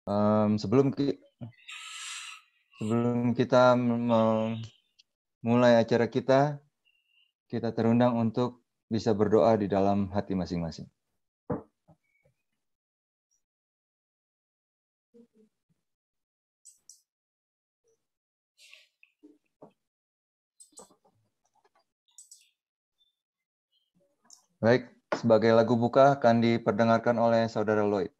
Sebelum kita memulai acara kita terundang untuk bisa berdoa di dalam hati masing-masing. Baik, sebagai lagu buka akan diperdengarkan oleh Saudara Lloyd.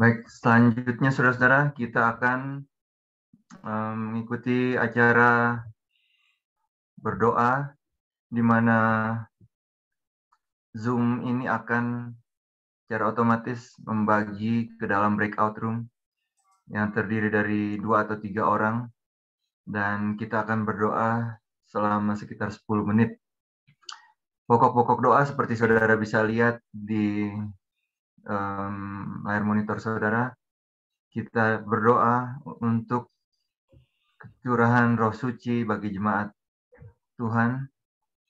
Baik, selanjutnya saudara-saudara, kita akan mengikuti acara berdoa di mana Zoom ini akan secara otomatis membagi ke dalam breakout room yang terdiri dari 2 atau 3 orang, dan kita akan berdoa selama sekitar 10 menit. Pokok-pokok doa seperti saudara bisa lihat di layar monitor saudara, kita berdoa untuk curahan roh suci bagi jemaat Tuhan,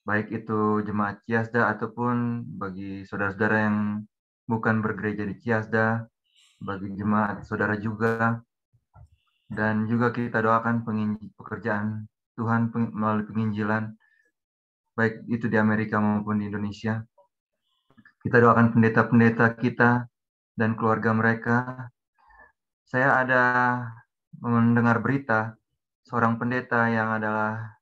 baik itu jemaat Ciasda ataupun bagi saudara-saudara yang bukan bergereja di Ciasda, bagi jemaat saudara juga, dan juga kita doakan pekerjaan Tuhan melalui penginjilan, baik itu di Amerika maupun di Indonesia. Kita doakan pendeta-pendeta kita dan keluarga mereka. Saya ada mendengar berita seorang pendeta yang adalah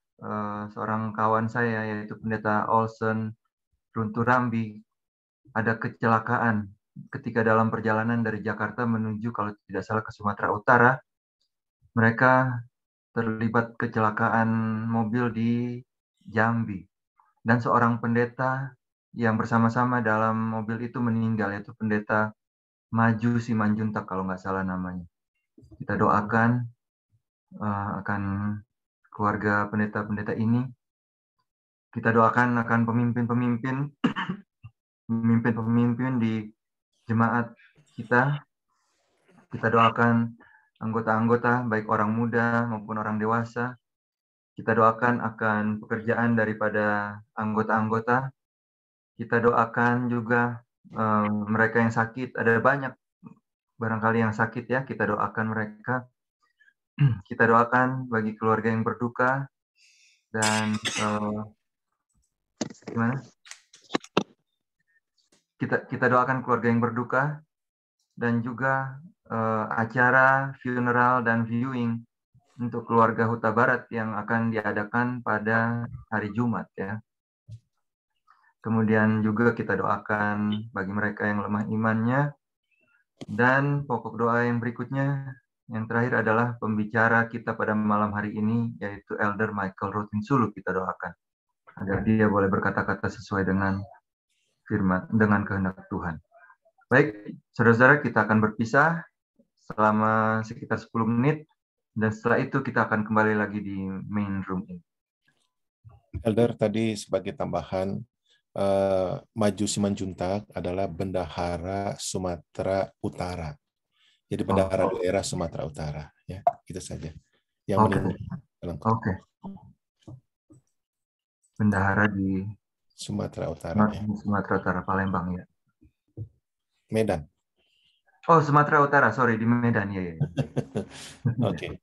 seorang kawan saya, yaitu pendeta Olsen Runturambi, ada kecelakaan ketika dalam perjalanan dari Jakarta menuju, kalau tidak salah, ke Sumatera Utara. Mereka terlibat kecelakaan mobil di Jambi, dan seorang pendeta yang bersama-sama dalam mobil itu meninggal, yaitu pendeta Maju Simanjuntak kalau nggak salah namanya. Kita doakan akan keluarga pendeta-pendeta ini. Kita doakan akan pemimpin-pemimpin di jemaat kita. Kita doakan anggota-anggota, baik orang muda maupun orang dewasa. Kita doakan akan pekerjaan daripada anggota-anggota. Kita doakan juga mereka yang sakit. Ada banyak barangkali yang sakit ya, kita doakan mereka. Kita doakan bagi keluarga yang berduka, dan gimana? Kita doakan keluarga yang berduka, dan juga acara funeral dan viewing untuk keluarga Huta Barat yang akan diadakan pada hari Jumat ya. Kemudian juga kita doakan bagi mereka yang lemah imannya, dan pokok doa yang berikutnya, yang terakhir adalah pembicara kita pada malam hari ini, yaitu Elder Michael Rotinsulu. Kita doakan agar dia boleh berkata-kata sesuai dengan firman, dengan kehendak Tuhan. Baik, saudara-saudara, kita akan berpisah selama sekitar 10 menit, dan setelah itu kita akan kembali lagi di main room ini. Elder, tadi sebagai tambahan, Maju Simanjuntak adalah bendahara Sumatera Utara. Jadi bendahara daerah Sumatera Utara. Ya, itu saja. Yang meninggal. Oke. Bendahara di Sumatera Utara. Sumatera Utara, Palembang ya. Medan. Oh, Sumatera Utara, sorry, di Medan ya. Oke.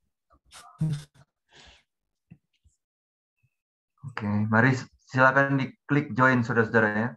Oke, mari silakan diklik join saudara-saudara ya.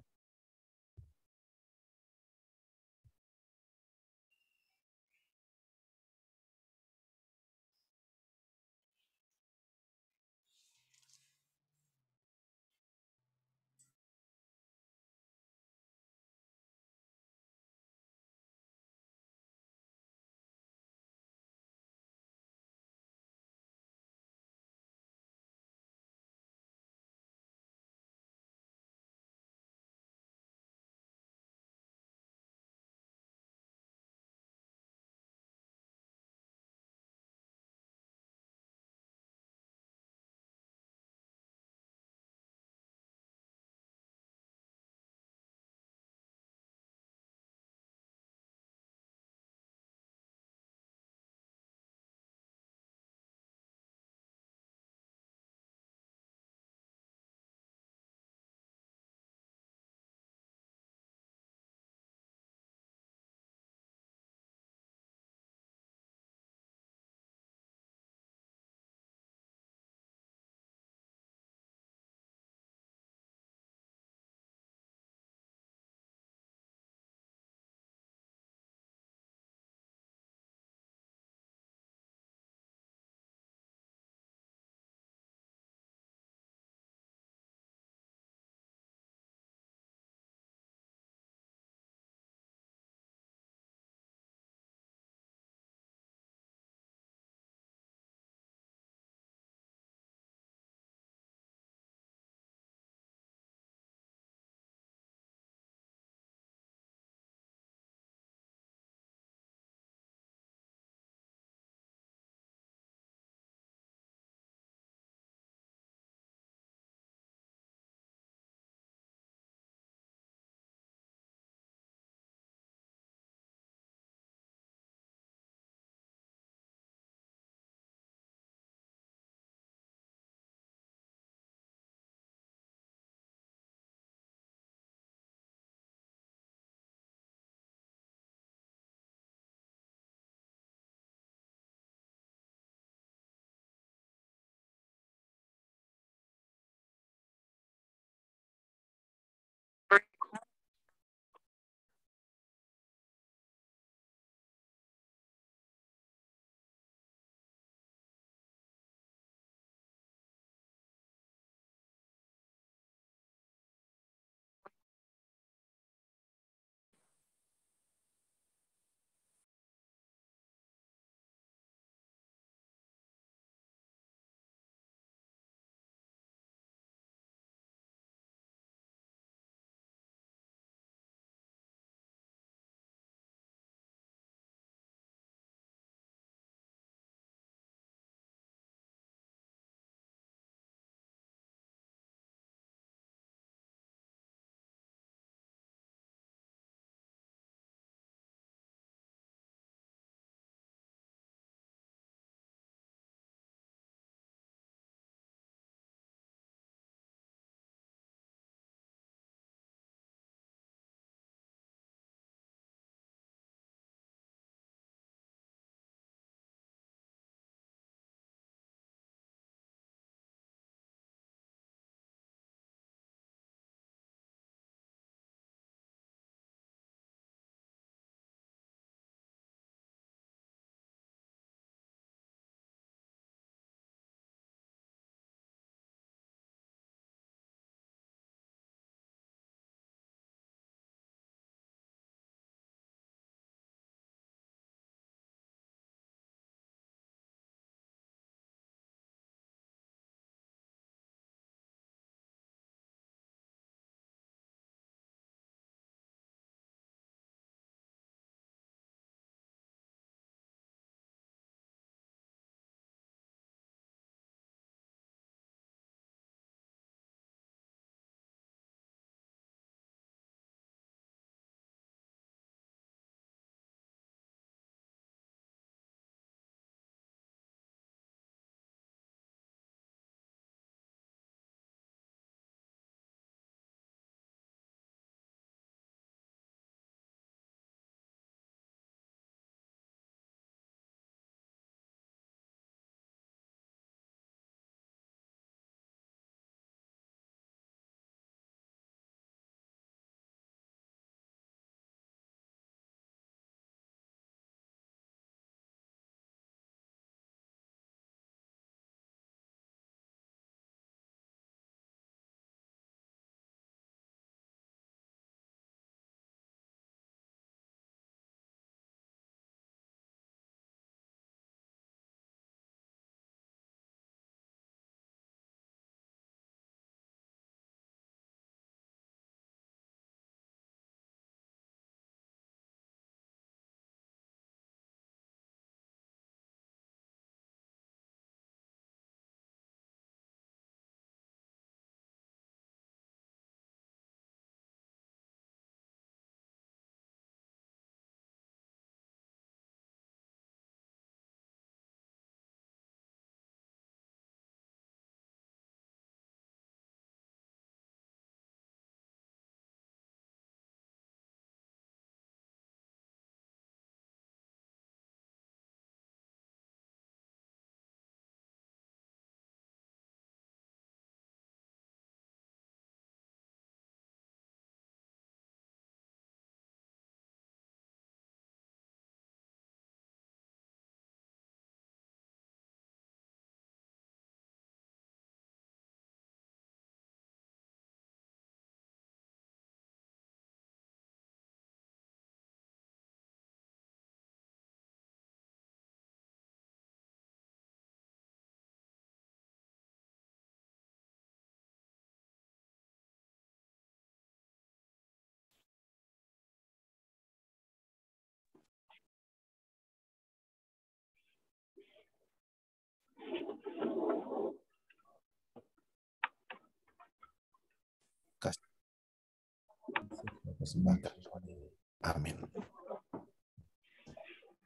persembahkan Tuhan ini. Amin.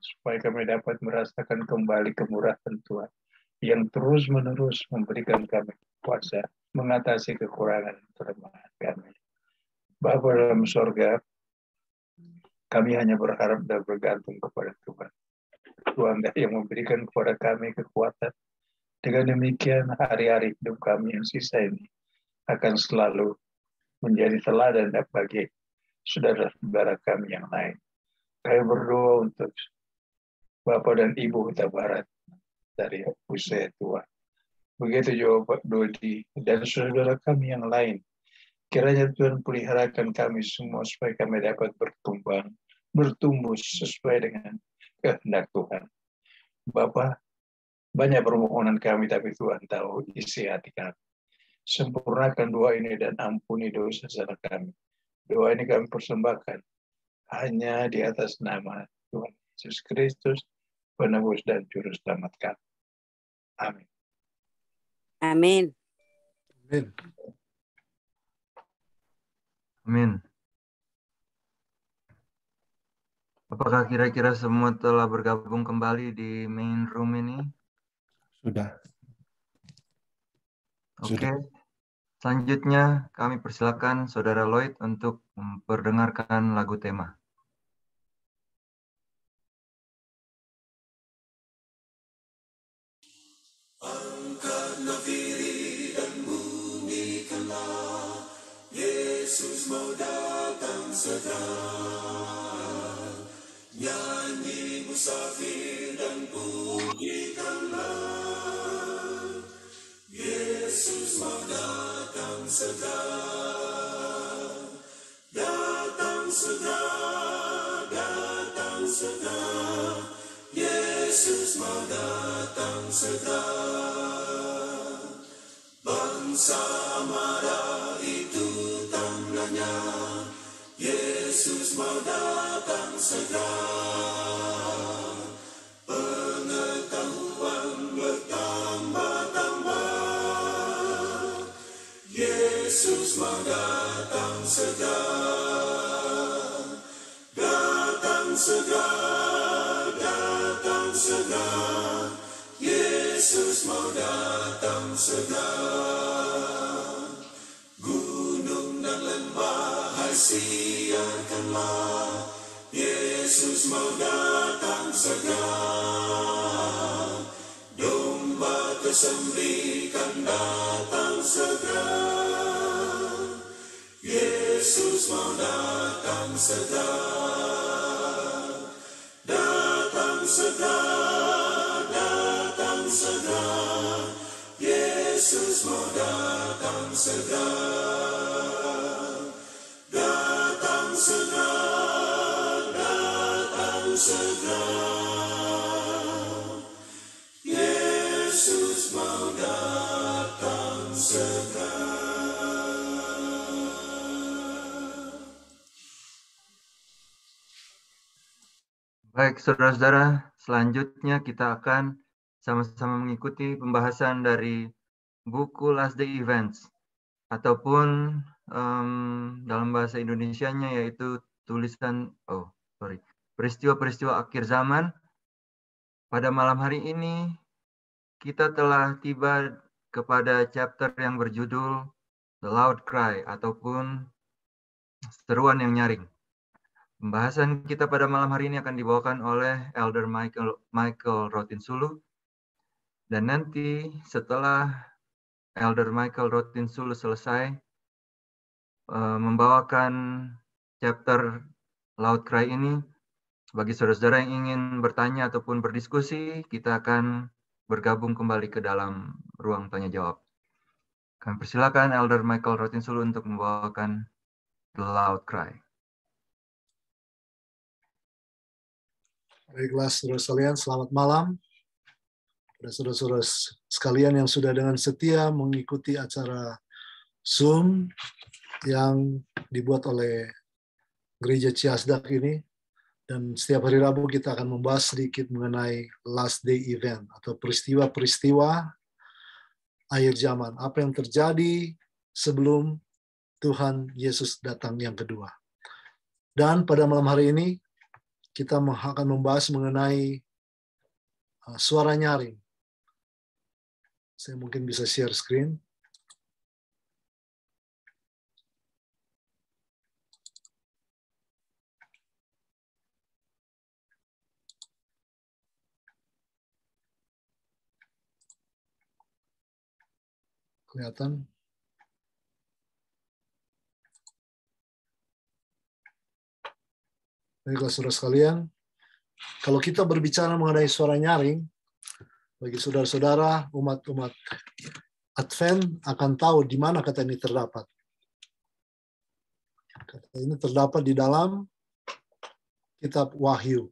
Supaya kami dapat merasakan kembali kemurahan Tuhan yang terus-menerus memberikan kami kuasa mengatasi kekurangan kelemahan kami. Bapa dalam surga, kami hanya berharap dan bergantung kepada Tuhan. Tuhan yang memberikan kepada kami kekuatan. Dengan demikian, hari-hari hidup kami yang sisa ini akan selalu menjadi teladan bagi saudara-saudara kami yang lain. Kami berdoa untuk Bapak dan Ibu Huta Barat dari usia tua. Begitu juga Pak Dodi dan saudara kami yang lain. Kiranya Tuhan peliharakan kami semua supaya kami dapat bertumbuh sesuai dengan kehendak Tuhan. Bapak, banyak permohonan kami, tapi Tuhan tahu isi hati kami. Sempurnakan doa ini dan ampuni dosa-dosa kami. Doa ini kami persembahkan hanya di atas nama Tuhan Yesus Kristus, penebus dan juru selamat kami. Amin. Amin. Amin. Amin. Apakah kira-kira semua telah bergabung kembali di main room ini? Sudah. Oke. Selanjutnya kami persilakan Saudara Lloyd untuk memperdengarkan lagu tema. Angkatlah diri dan bunyikanlah, Yesus mau datang segera. Nyanyi musafir dan bunyikanlah, Yesus mau datang segera. Datang segera, datang segera, Yesus mau datang segera. Bangsa marah itu tandanya, Yesus mau datang segera. Pengetahuan bertambah-tambah, Yesus mau datang segera. Datang segera, datang segera, Yesus mau datang segera. Gunung dan lembah hai siarkanlah, Yesus mau datang segera. Domba kesembelikan datang segera, Yesus mau datang segera. Datang segera, datang segera, Yesus mau datang segera. Datang segera, datang segera, Yesus mau datang segera. Baik, saudara-saudara, selanjutnya kita akan sama-sama mengikuti pembahasan dari buku Last Day Events, ataupun dalam bahasa Indonesianya yaitu peristiwa-peristiwa akhir zaman. Pada malam hari ini, kita telah tiba kepada chapter yang berjudul The Loud Cry, ataupun seruan yang nyaring. Pembahasan kita pada malam hari ini akan dibawakan oleh Elder Michael Rotinsulu. Dan nanti setelah Elder Michael Rotinsulu selesai membawakan chapter Loud Cry ini, bagi saudara-saudara yang ingin bertanya ataupun berdiskusi, kita akan bergabung kembali ke dalam ruang tanya jawab. Kami persilakan Elder Michael Rotinsulu untuk membawakan The Loud Cry. Baiklah, saudara sekalian, selamat malam. Pada saudara-saudara sekalian yang sudah dengan setia mengikuti acara Zoom yang dibuat oleh Gereja Ciasdak ini. Dan setiap hari Rabu kita akan membahas sedikit mengenai Last Day Event atau peristiwa-peristiwa akhir zaman. Apa yang terjadi sebelum Tuhan Yesus datang yang kedua. Dan pada malam hari ini kita akan membahas mengenai suara nyaring. Saya mungkin bisa share screen. Kelihatan? Baiklah saudara sekalian, kalau kita berbicara mengenai suara nyaring, bagi saudara-saudara umat-umat Advent akan tahu di mana kata ini terdapat. Kata ini terdapat di dalam kitab Wahyu,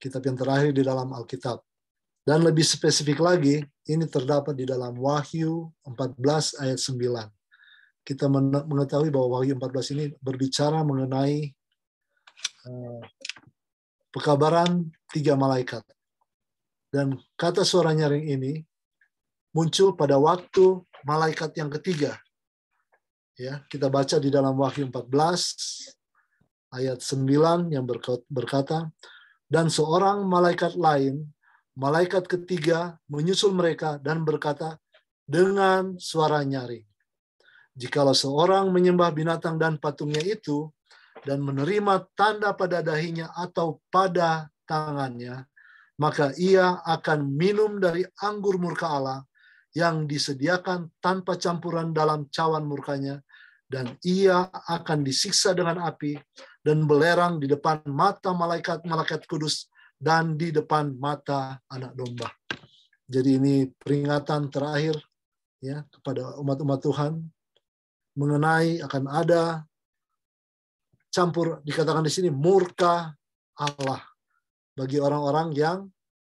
kitab yang terakhir di dalam Alkitab. Dan lebih spesifik lagi, ini terdapat di dalam Wahyu 14 ayat 9. Kita mengetahui bahwa Wahyu 14 ini berbicara mengenai pekabaran 3 malaikat. Dan kata suara nyaring ini muncul pada waktu malaikat yang ketiga. Ya, kita baca di dalam Wahyu 14 ayat 9 yang berkata, dan seorang malaikat lain, malaikat ketiga menyusul mereka dan berkata dengan suara nyaring, jikalau seorang menyembah binatang dan patungnya itu dan menerima tanda pada dahinya atau pada tangannya, maka ia akan minum dari anggur murka Allah yang disediakan tanpa campuran dalam cawan murkanya, dan ia akan disiksa dengan api dan belerang di depan mata malaikat-malaikat kudus dan di depan mata anak domba. Jadi ini peringatan terakhir ya kepada umat-umat Tuhan mengenai akan ada campur, dikatakan di sini murka Allah bagi orang-orang yang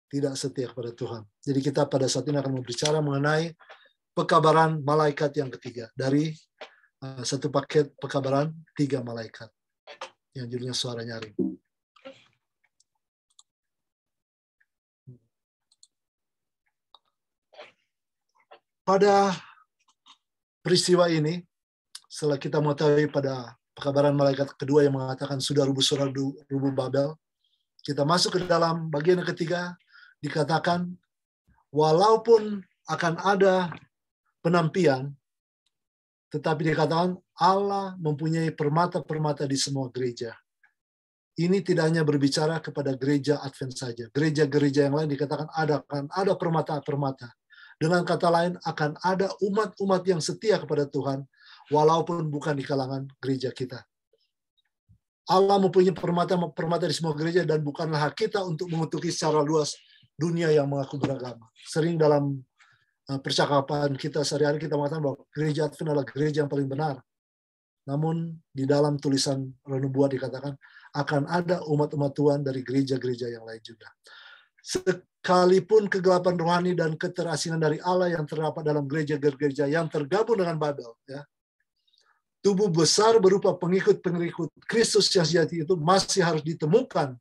tidak setia kepada Tuhan. Jadi kita pada saat ini akan berbicara mengenai pekabaran malaikat yang ketiga dari satu paket pekabaran 3 malaikat yang judulnya suara nyaring. Pada peristiwa ini, setelah kita mengetahui pada pekabaran malaikat kedua yang mengatakan sudah rubuh surah rubuh Babel, kita masuk ke dalam bagian yang ketiga, dikatakan walaupun akan ada penampian, tetapi dikatakan Allah mempunyai permata-permata di semua gereja. Ini tidak hanya berbicara kepada gereja Advent saja. Gereja-gereja yang lain dikatakan akan ada permata-permata. Dengan kata lain, akan ada umat-umat yang setia kepada Tuhan, walaupun bukan di kalangan gereja kita. Allah mempunyai permata-permata di semua gereja, dan bukanlah hak kita untuk mengutuki secara luas dunia yang mengaku beragama. Sering dalam percakapan kita sehari-hari kita mengatakan bahwa gereja Advent adalah gereja yang paling benar. Namun di dalam tulisan Roh Nubuat dikatakan akan ada umat-umat Tuhan dari gereja-gereja yang lain juga. Sekalipun kegelapan rohani dan keterasingan dari Allah yang terdapat dalam gereja-gereja yang tergabung dengan Babel, ya, tubuh besar berupa pengikut-pengikut Kristus yang sejati itu masih harus ditemukan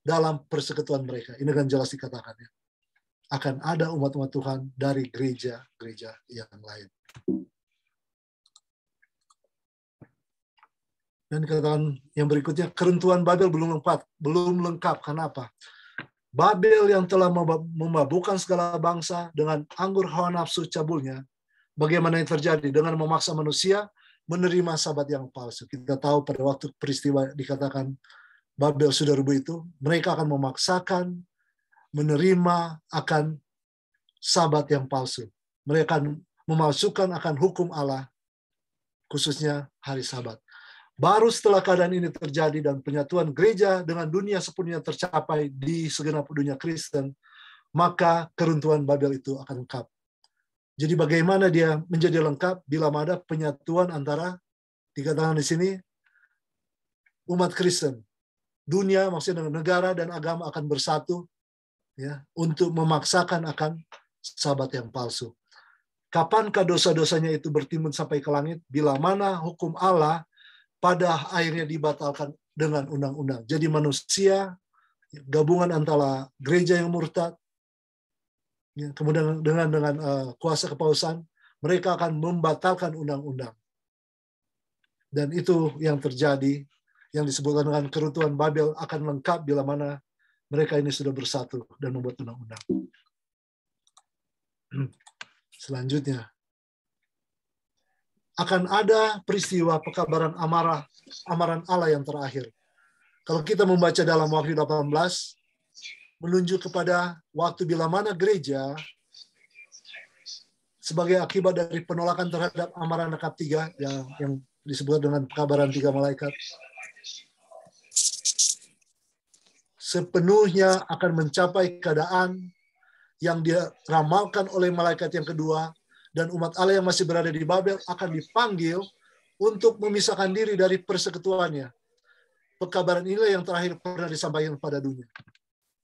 dalam persekutuan mereka. Ini kan jelas dikatakan, ya. Akan ada umat-umat Tuhan dari gereja-gereja yang lain. Dan dikatakan yang berikutnya, keruntuhan Babel belum lengkap. Kenapa? Babel yang telah memabukkan segala bangsa dengan anggur hawa nafsu cabulnya, bagaimana yang terjadi? Dengan memaksa manusia menerima sabat yang palsu. Kita tahu pada waktu peristiwa dikatakan Babel sudah rubuh itu, mereka akan memaksakan menerima akan sabat yang palsu. Mereka akan memalsukan akan hukum Allah, khususnya hari sabat. Baru setelah keadaan ini terjadi dan penyatuan gereja dengan dunia sepenuhnya tercapai di segenap dunia Kristen, maka keruntuhan Babel itu akan lengkap. Jadi bagaimana dia menjadi lengkap bila ada penyatuan antara, dikatakan di sini, umat Kristen. Dunia, maksudnya negara dan agama akan bersatu, ya, untuk memaksakan akan sabat yang palsu. Kapankah dosa-dosanya itu bertimbun sampai ke langit? Bila mana hukum Allah pada akhirnya dibatalkan dengan undang-undang. Jadi manusia, gabungan antara gereja yang murtad, ya, kemudian dengan kuasa kepausan, mereka akan membatalkan undang-undang. Dan itu yang terjadi yang disebutkan dengan keruntuhan Babel akan lengkap bila mana mereka ini sudah bersatu dan membuat undang-undang. Selanjutnya, akan ada peristiwa pekabaran amaran Allah yang terakhir. Kalau kita membaca dalam Wahyu 18, menunjuk kepada waktu bila mana gereja sebagai akibat dari penolakan terhadap amaran Akab 3 yang disebut dengan pekabaran 3 malaikat, sepenuhnya akan mencapai keadaan yang diramalkan oleh malaikat yang kedua, dan umat Allah yang masih berada di Babel akan dipanggil untuk memisahkan diri dari persekutuannya. Pekabaran inilah yang terakhir pernah disampaikan pada dunia.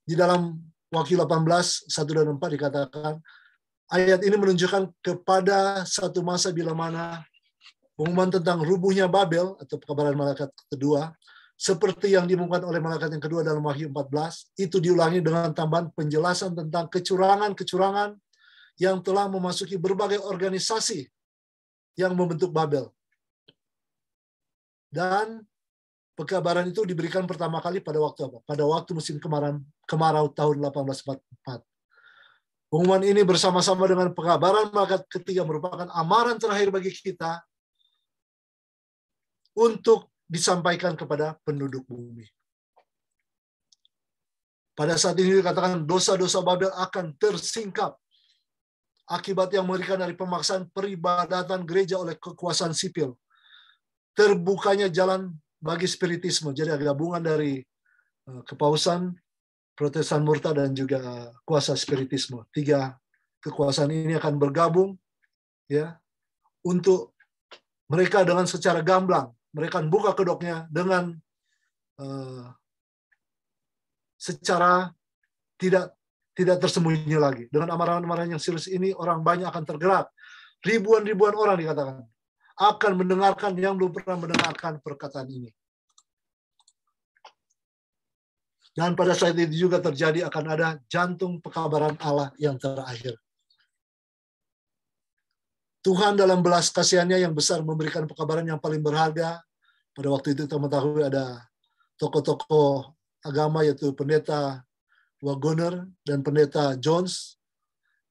Di dalam Wahyu 18, 1 dan 4 dikatakan, ayat ini menunjukkan kepada satu masa bila mana pengumuman tentang rubuhnya Babel atau pekabaran malaikat kedua, seperti yang diumumkan oleh malaikat yang kedua dalam Wahyu 14, itu diulangi dengan tambahan penjelasan tentang kecurangan-kecurangan yang telah memasuki berbagai organisasi yang membentuk Babel. Dan pekabaran itu diberikan pertama kali pada waktu apa? Pada waktu musim kemarau tahun 1844. Pengumuman ini bersama-sama dengan pekabaran malaikat ketiga merupakan amaran terakhir bagi kita untuk disampaikan kepada penduduk bumi. Pada saat ini dikatakan dosa-dosa Babel akan tersingkap akibat yang mengerikan dari pemaksaan peribadatan gereja oleh kekuasaan sipil. Terbukanya jalan bagi spiritisme, jadi gabungan dari kepausan, Protestan murtad, dan juga kuasa spiritisme. 3 kekuasaan ini akan bergabung ya untuk mereka dengan secara gamblang. Mereka akan buka kedoknya dengan secara tidak tersembunyi lagi. Dengan amaran-amaran yang serius ini, orang banyak akan tergerak. Ribuan-ribuan orang dikatakan akan mendengarkan yang belum pernah mendengarkan perkataan ini. Dan pada saat itu juga terjadi akan ada jantung pekabaran Allah yang terakhir. Tuhan dalam belas kasihannya yang besar memberikan pekabaran yang paling berharga. Pada waktu itu kita mengetahui ada tokoh-tokoh agama yaitu pendeta Wagoner dan pendeta Jones.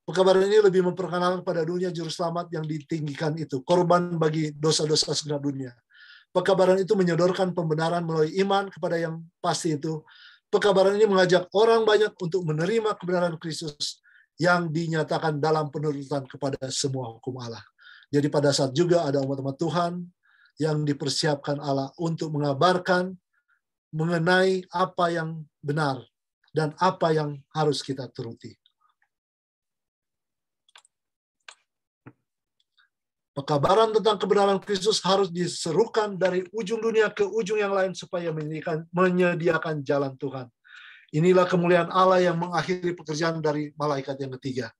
Pekabaran ini lebih memperkenalkan pada dunia juru selamat yang ditinggikan itu, korban bagi dosa-dosa segenap dunia. Pekabaran itu menyodorkan pembenaran melalui iman kepada yang pasti itu. Pekabaran ini mengajak orang banyak untuk menerima kebenaran Kristus yang dinyatakan dalam penurutan kepada semua hukum Allah. Jadi pada saat juga ada umat-umat Tuhan yang dipersiapkan Allah untuk mengabarkan mengenai apa yang benar dan apa yang harus kita turuti. Pekabaran tentang kebenaran Kristus harus diserukan dari ujung dunia ke ujung yang lain supaya menyediakan jalan Tuhan. Inilah kemuliaan Allah yang mengakhiri pekerjaan dari malaikat yang ketiga.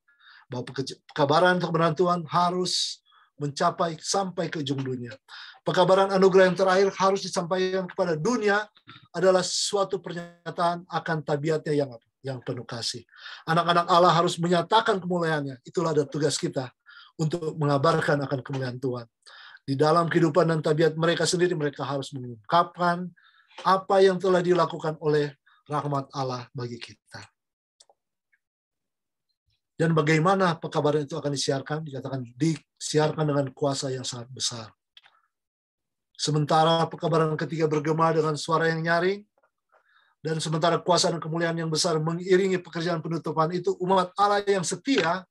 Bahwa pekabaran kebenaran Tuhan harus mencapai sampai ke ujung dunia. Pekabaran anugerah yang terakhir harus disampaikan kepada dunia adalah suatu pernyataan akan tabiatnya yang penuh kasih. Anak-anak Allah harus menyatakan kemuliaannya. Itulah ada tugas kita untuk mengabarkan akan kemuliaan Tuhan. Di dalam kehidupan dan tabiat mereka sendiri, mereka harus mengungkapkan apa yang telah dilakukan oleh rahmat Allah bagi kita. Dan bagaimana pekabaran itu akan disiarkan? Dikatakan disiarkan dengan kuasa yang sangat besar. Sementara pekabaran ketiga bergema dengan suara yang nyaring, dan sementara kuasa dan kemuliaan yang besar mengiringi pekerjaan penutupan itu, umat Allah yang setia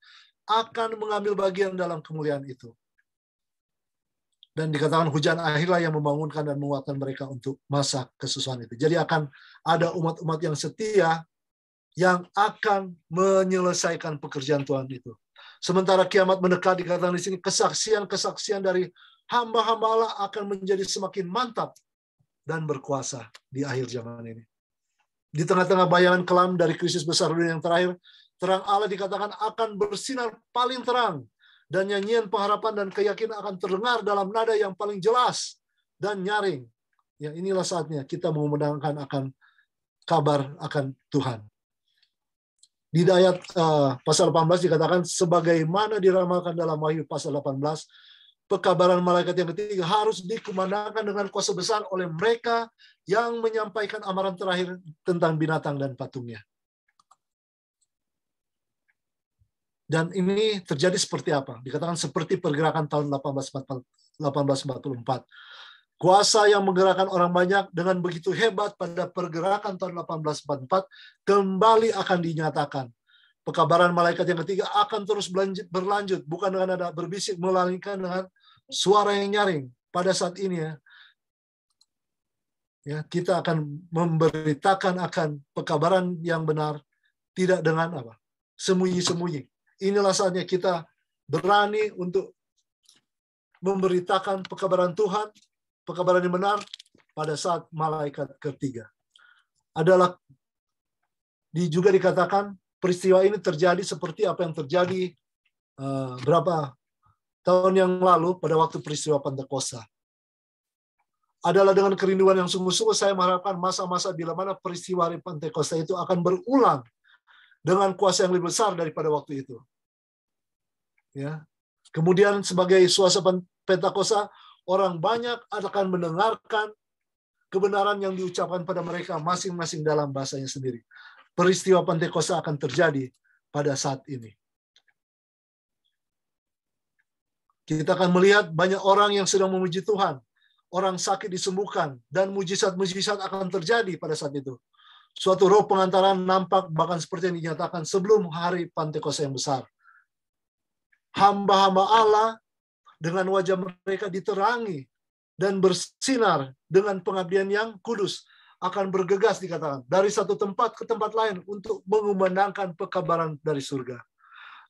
akan mengambil bagian dalam kemuliaan itu. Dan dikatakan hujan akhirlah yang membangunkan dan menguatkan mereka untuk masa kesusahan itu. Jadi akan ada umat-umat yang setia yang akan menyelesaikan pekerjaan Tuhan itu. Sementara kiamat mendekat, dikatakan di sini kesaksian-kesaksian dari hamba-hamba Allah akan menjadi semakin mantap dan berkuasa di akhir zaman ini. Di tengah-tengah bayangan kelam dari krisis besar dunia yang terakhir, terang Allah dikatakan akan bersinar paling terang, dan nyanyian pengharapan dan keyakinan akan terdengar dalam nada yang paling jelas dan nyaring. Ya, inilah saatnya kita mengumandangkan akan kabar akan Tuhan. Di ayat pasal 18 dikatakan sebagaimana diramalkan dalam Wahyu pasal 18, pekabaran malaikat yang ketiga harus dikumandangkan dengan kuasa besar oleh mereka yang menyampaikan amaran terakhir tentang binatang dan patungnya. Dan ini terjadi seperti apa? Dikatakan seperti pergerakan tahun 1844. Kuasa yang menggerakkan orang banyak dengan begitu hebat pada pergerakan tahun 1844 kembali akan dinyatakan. Pekabaran malaikat yang ketiga akan terus berlanjut, bukan dengan nada berbisik, melainkan dengan suara yang nyaring. Pada saat ini ya, kita akan memberitakan akan pekabaran yang benar, tidak dengan apa? Sembunyi-sembunyi. Inilah saatnya kita berani untuk memberitakan pekabaran Tuhan, pekabaran yang benar pada saat malaikat ketiga. Adalah juga dikatakan peristiwa ini terjadi seperti apa yang terjadi berapa tahun yang lalu pada waktu peristiwa Pentakosta. Adalah dengan kerinduan yang sungguh-sungguh saya mengharapkan masa-masa bila mana peristiwa hari Pentakosta itu akan berulang dengan kuasa yang lebih besar daripada waktu itu. Ya. Kemudian sebagai suasana Pentakosta, orang banyak akan mendengarkan kebenaran yang diucapkan pada mereka masing-masing dalam bahasanya sendiri. Peristiwa Pentakosta akan terjadi pada saat ini. Kita akan melihat banyak orang yang sedang memuji Tuhan. Orang sakit disembuhkan dan mujizat-mujizat akan terjadi pada saat itu. Suatu roh pengantaran nampak bahkan seperti yang dinyatakan sebelum hari Pentakosta yang besar. Hamba-hamba Allah dengan wajah mereka diterangi dan bersinar dengan pengabdian yang kudus akan bergegas dikatakan dari satu tempat ke tempat lain untuk mengumandangkan pekabaran dari surga.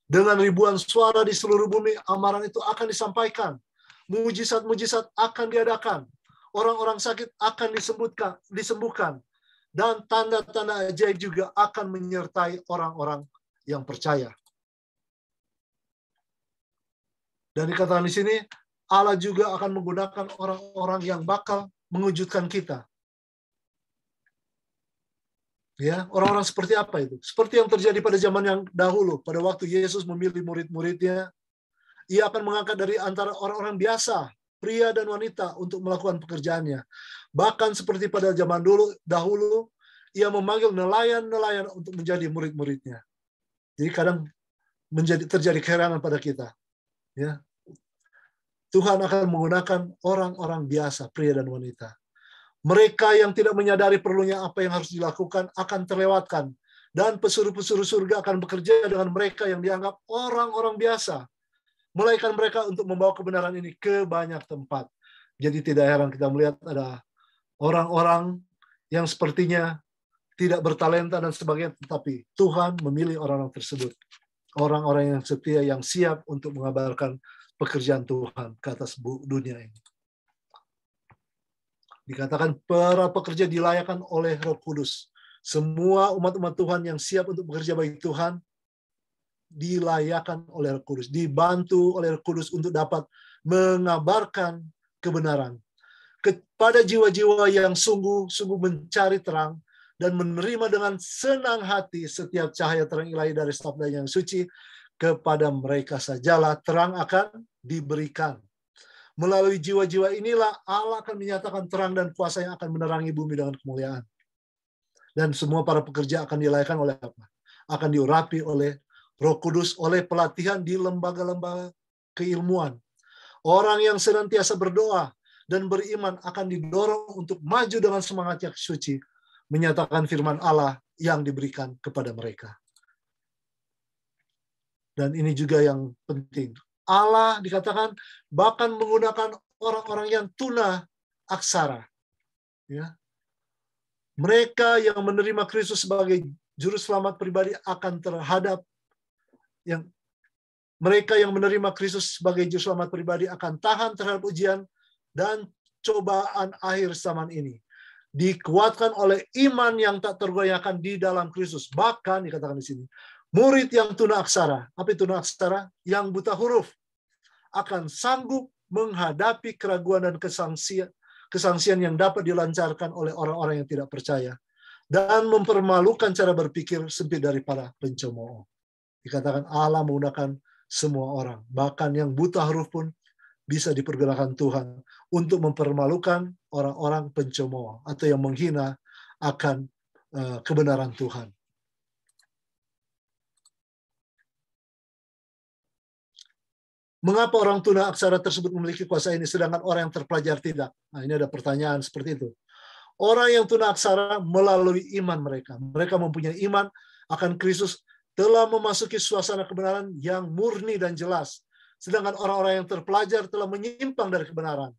Dengan ribuan suara di seluruh bumi, amaran itu akan disampaikan. Mujizat-mujizat akan diadakan. Orang-orang sakit akan disembuhkan. Dan tanda-tanda ajaib juga akan menyertai orang-orang yang percaya. Dan dikatakan di sini, Allah juga akan menggunakan orang-orang yang bakal mengejutkan kita. Ya, orang-orang seperti apa itu? Seperti yang terjadi pada zaman yang dahulu, pada waktu Yesus memilih murid-muridnya, ia akan mengangkat dari antara orang-orang biasa, pria dan wanita untuk melakukan pekerjaannya. Bahkan seperti pada zaman dahulu, ia memanggil nelayan-nelayan untuk menjadi murid-muridnya. Jadi kadang terjadi keheranan pada kita. Ya. Tuhan akan menggunakan orang-orang biasa, pria dan wanita. Mereka yang tidak menyadari perlunya apa yang harus dilakukan akan terlewatkan. Dan pesuruh-pesuruh surga akan bekerja dengan mereka yang dianggap orang-orang biasa. Melainkan mereka untuk membawa kebenaran ini ke banyak tempat. Jadi tidak heran kita melihat ada orang-orang yang sepertinya tidak bertalenta dan sebagainya. Tetapi Tuhan memilih orang-orang tersebut. Orang-orang yang setia, yang siap untuk mengabarkan pekerjaan Tuhan ke atas dunia ini. Dikatakan para pekerja dilayakkan oleh Roh Kudus. Semua umat-umat Tuhan yang siap untuk bekerja bagi Tuhan dilayakkan oleh Roh Kudus, dibantu oleh Roh Kudus untuk dapat mengabarkan kebenaran kepada jiwa-jiwa yang sungguh-sungguh mencari terang dan menerima dengan senang hati setiap cahaya terang ilahi dari sabda yang suci. Kepada mereka sajalah terang akan diberikan. Melalui jiwa-jiwa inilah Allah akan menyatakan terang dan kuasa yang akan menerangi bumi dengan kemuliaan. Dan semua para pekerja akan dilayakkan oleh apa? Akan diurapi oleh Roh Kudus, oleh pelatihan di lembaga-lembaga keilmuan. Orang yang senantiasa berdoa dan beriman akan didorong untuk maju dengan semangat yang suci, menyatakan firman Allah yang diberikan kepada mereka. Dan ini juga yang penting. Allah dikatakan bahkan menggunakan orang-orang yang tuna aksara. Ya. Mereka yang menerima Kristus sebagai juru selamat pribadi akan mereka yang menerima Kristus sebagai juru selamat pribadi akan tahan terhadap ujian dan cobaan akhir zaman ini. Dikuatkan oleh iman yang tak tergoyahkan di dalam Kristus. Bahkan dikatakan di sini, murid yang tuna aksara, apa itu tuna aksara? Yang buta huruf, akan sanggup menghadapi keraguan dan kesangsian yang dapat dilancarkan oleh orang-orang yang tidak percaya dan mempermalukan cara berpikir sempit dari para pencemooh. Dikatakan Allah menggunakan semua orang, bahkan yang buta huruf pun bisa dipergunakan Tuhan untuk mempermalukan orang-orang pencemooh atau yang menghina akan kebenaran Tuhan. Mengapa orang tuna aksara tersebut memiliki kuasa ini, sedangkan orang yang terpelajar tidak? Nah, ini ada pertanyaan seperti itu. Orang yang tuna aksara melalui iman mereka. Mereka mempunyai iman akan Kristus, telah memasuki suasana kebenaran yang murni dan jelas. Sedangkan orang-orang yang terpelajar telah menyimpang dari kebenaran.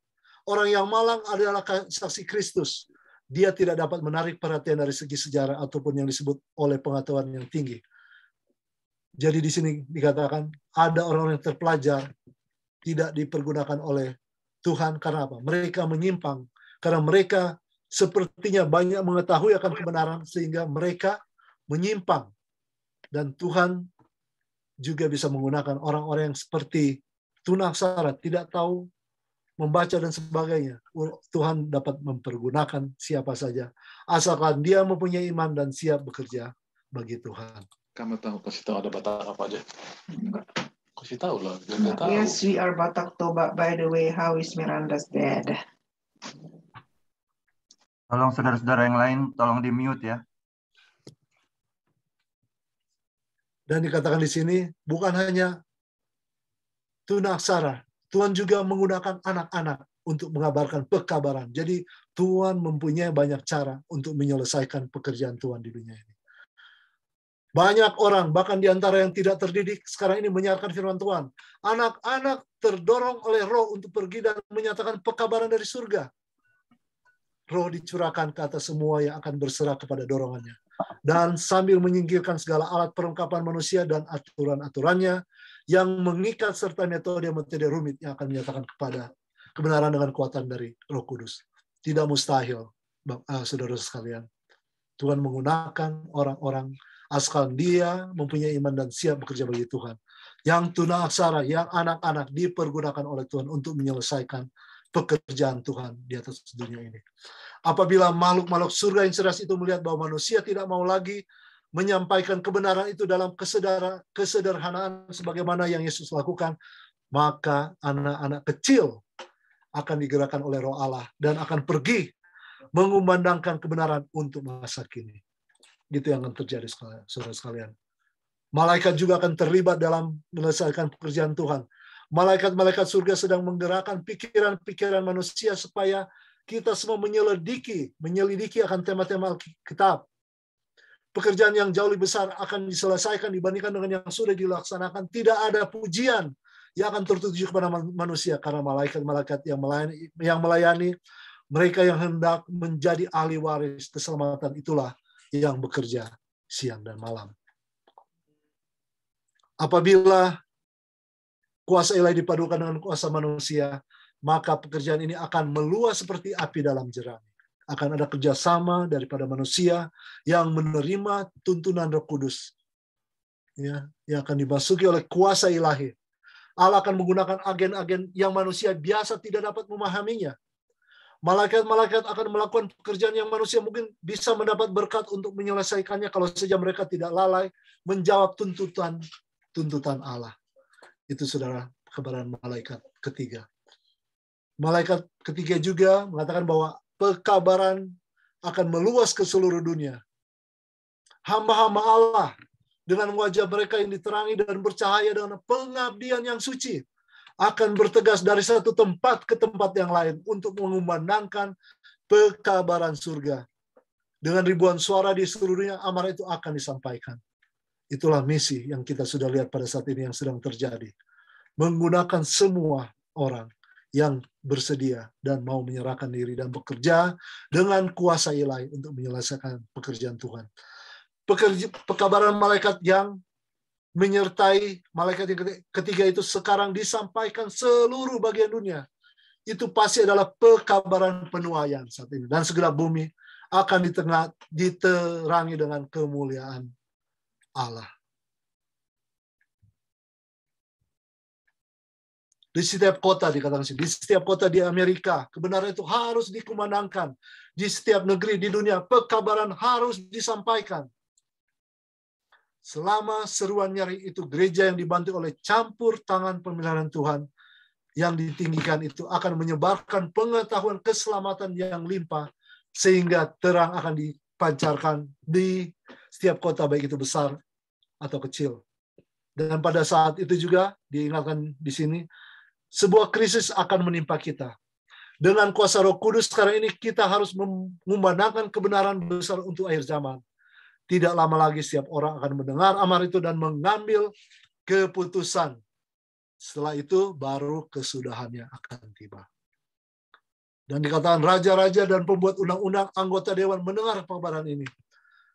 Orang yang malang adalah saksi Kristus. Dia tidak dapat menarik perhatian dari segi sejarah ataupun yang disebut oleh pengetahuan yang tinggi. Jadi di sini dikatakan ada orang-orang yang terpelajar tidak dipergunakan oleh Tuhan karena apa? Mereka menyimpang karena mereka sepertinya banyak mengetahui akan kebenaran sehingga mereka menyimpang, dan Tuhan juga bisa menggunakan orang-orang yang seperti tunaksara, tidak tahu membaca dan sebagainya. Tuhan dapat mempergunakan siapa saja asalkan dia mempunyai iman dan siap bekerja bagi Tuhan. Kamu tahu, kasih tahu ada Batak apa aja? Kasih tahu lah. Tahu. Yes, we are Batak Toba. By the way, how is Miranda's dad? Tolong saudara-saudara yang lain, tolong di-mute ya. Dan dikatakan di sini, bukan hanya tunaksara, Tuhan juga menggunakan anak-anak untuk mengabarkan pekabaran. Jadi Tuhan mempunyai banyak cara untuk menyelesaikan pekerjaan Tuhan di dunia ini. Banyak orang, bahkan di antara yang tidak terdidik, sekarang ini menyiarkan firman Tuhan. Anak-anak terdorong oleh Roh untuk pergi dan menyatakan pekabaran dari surga. Roh dicurahkan ke atas semua yang akan berserah kepada dorongannya. Dan sambil menyingkirkan segala alat perlengkapan manusia dan aturan-aturannya yang mengikat serta metode-metode rumit yang akan menyatakan kepada kebenaran dengan kekuatan dari Roh Kudus. Tidak mustahil, saudara sekalian. Tuhan menggunakan orang-orang asal dia mempunyai iman dan siap bekerja bagi Tuhan. Yang tunaksara, yang anak-anak dipergunakan oleh Tuhan untuk menyelesaikan pekerjaan Tuhan di atas dunia ini. Apabila makhluk-makhluk surga yang cerdas itu melihat bahwa manusia tidak mau lagi menyampaikan kebenaran itu dalam kesederhanaan sebagaimana yang Yesus lakukan, maka anak-anak kecil akan digerakkan oleh Roh Allah dan akan pergi mengumandangkan kebenaran untuk masa kini. Gitu yang akan terjadi, saudara sekalian. Malaikat juga akan terlibat dalam menyelesaikan pekerjaan Tuhan. Malaikat-malaikat surga sedang menggerakkan pikiran-pikiran manusia supaya kita semua menyelidiki akan tema-tema Alkitab. Pekerjaan yang jauh lebih besar akan diselesaikan dibandingkan dengan yang sudah dilaksanakan. Tidak ada pujian yang akan tertuju kepada manusia karena malaikat-malaikat yang melayani mereka yang hendak menjadi ahli waris keselamatan itulah yang bekerja siang dan malam. Apabila kuasa ilahi dipadukan dengan kuasa manusia, maka pekerjaan ini akan meluas seperti api dalam jerami. Akan ada kerjasama daripada manusia yang menerima tuntunan Roh Kudus, ya, yang akan dimasuki oleh kuasa ilahi. Allah akan menggunakan agen-agen yang manusia biasa tidak dapat memahaminya. Malaikat-malaikat akan melakukan pekerjaan yang manusia mungkin bisa mendapat berkat untuk menyelesaikannya kalau saja mereka tidak lalai menjawab tuntutan Allah. Itu saudara kebenaran malaikat ketiga. Malaikat ketiga juga mengatakan bahwa pekabaran akan meluas ke seluruh dunia. Hamba-hamba Allah dengan wajah mereka yang diterangi dan bercahaya dengan pengabdian yang suci akan bertegas dari satu tempat ke tempat yang lain untuk mengumandangkan pekabaran surga. Dengan ribuan suara di seluruh dunia, amarah itu akan disampaikan. Itulah misi yang kita sudah lihat pada saat ini yang sedang terjadi. Menggunakan semua orang yang bersedia dan mau menyerahkan diri dan bekerja dengan kuasa ilahi untuk menyelesaikan pekerjaan Tuhan. Pekabaran malaikat yang menyertai malaikat yang ketiga itu sekarang disampaikan seluruh bagian dunia. Itu pasti adalah pekabaran penuaian saat ini. Dan segenap bumi akan diterangi dengan kemuliaan Allah. Di setiap kota dikatakan, di setiap kota di Amerika, kebenaran itu harus dikumandangkan. Di setiap negeri di dunia, pekabaran harus disampaikan. Selama seruan nyari itu, gereja yang dibantu oleh campur tangan pemeliharaan Tuhan, yang ditinggikan itu akan menyebarkan pengetahuan keselamatan yang limpah, sehingga terang akan dipancarkan di setiap kota, baik itu besar atau kecil. Dan pada saat itu juga diingatkan di sini, sebuah krisis akan menimpa kita. Dengan kuasa Roh Kudus sekarang ini kita harus mengumandangkan kebenaran besar untuk akhir zaman. Tidak lama lagi setiap orang akan mendengar amar itu dan mengambil keputusan. Setelah itu baru kesudahannya akan tiba. Dan dikatakan raja-raja dan pembuat undang-undang anggota dewan mendengar pengabaran ini.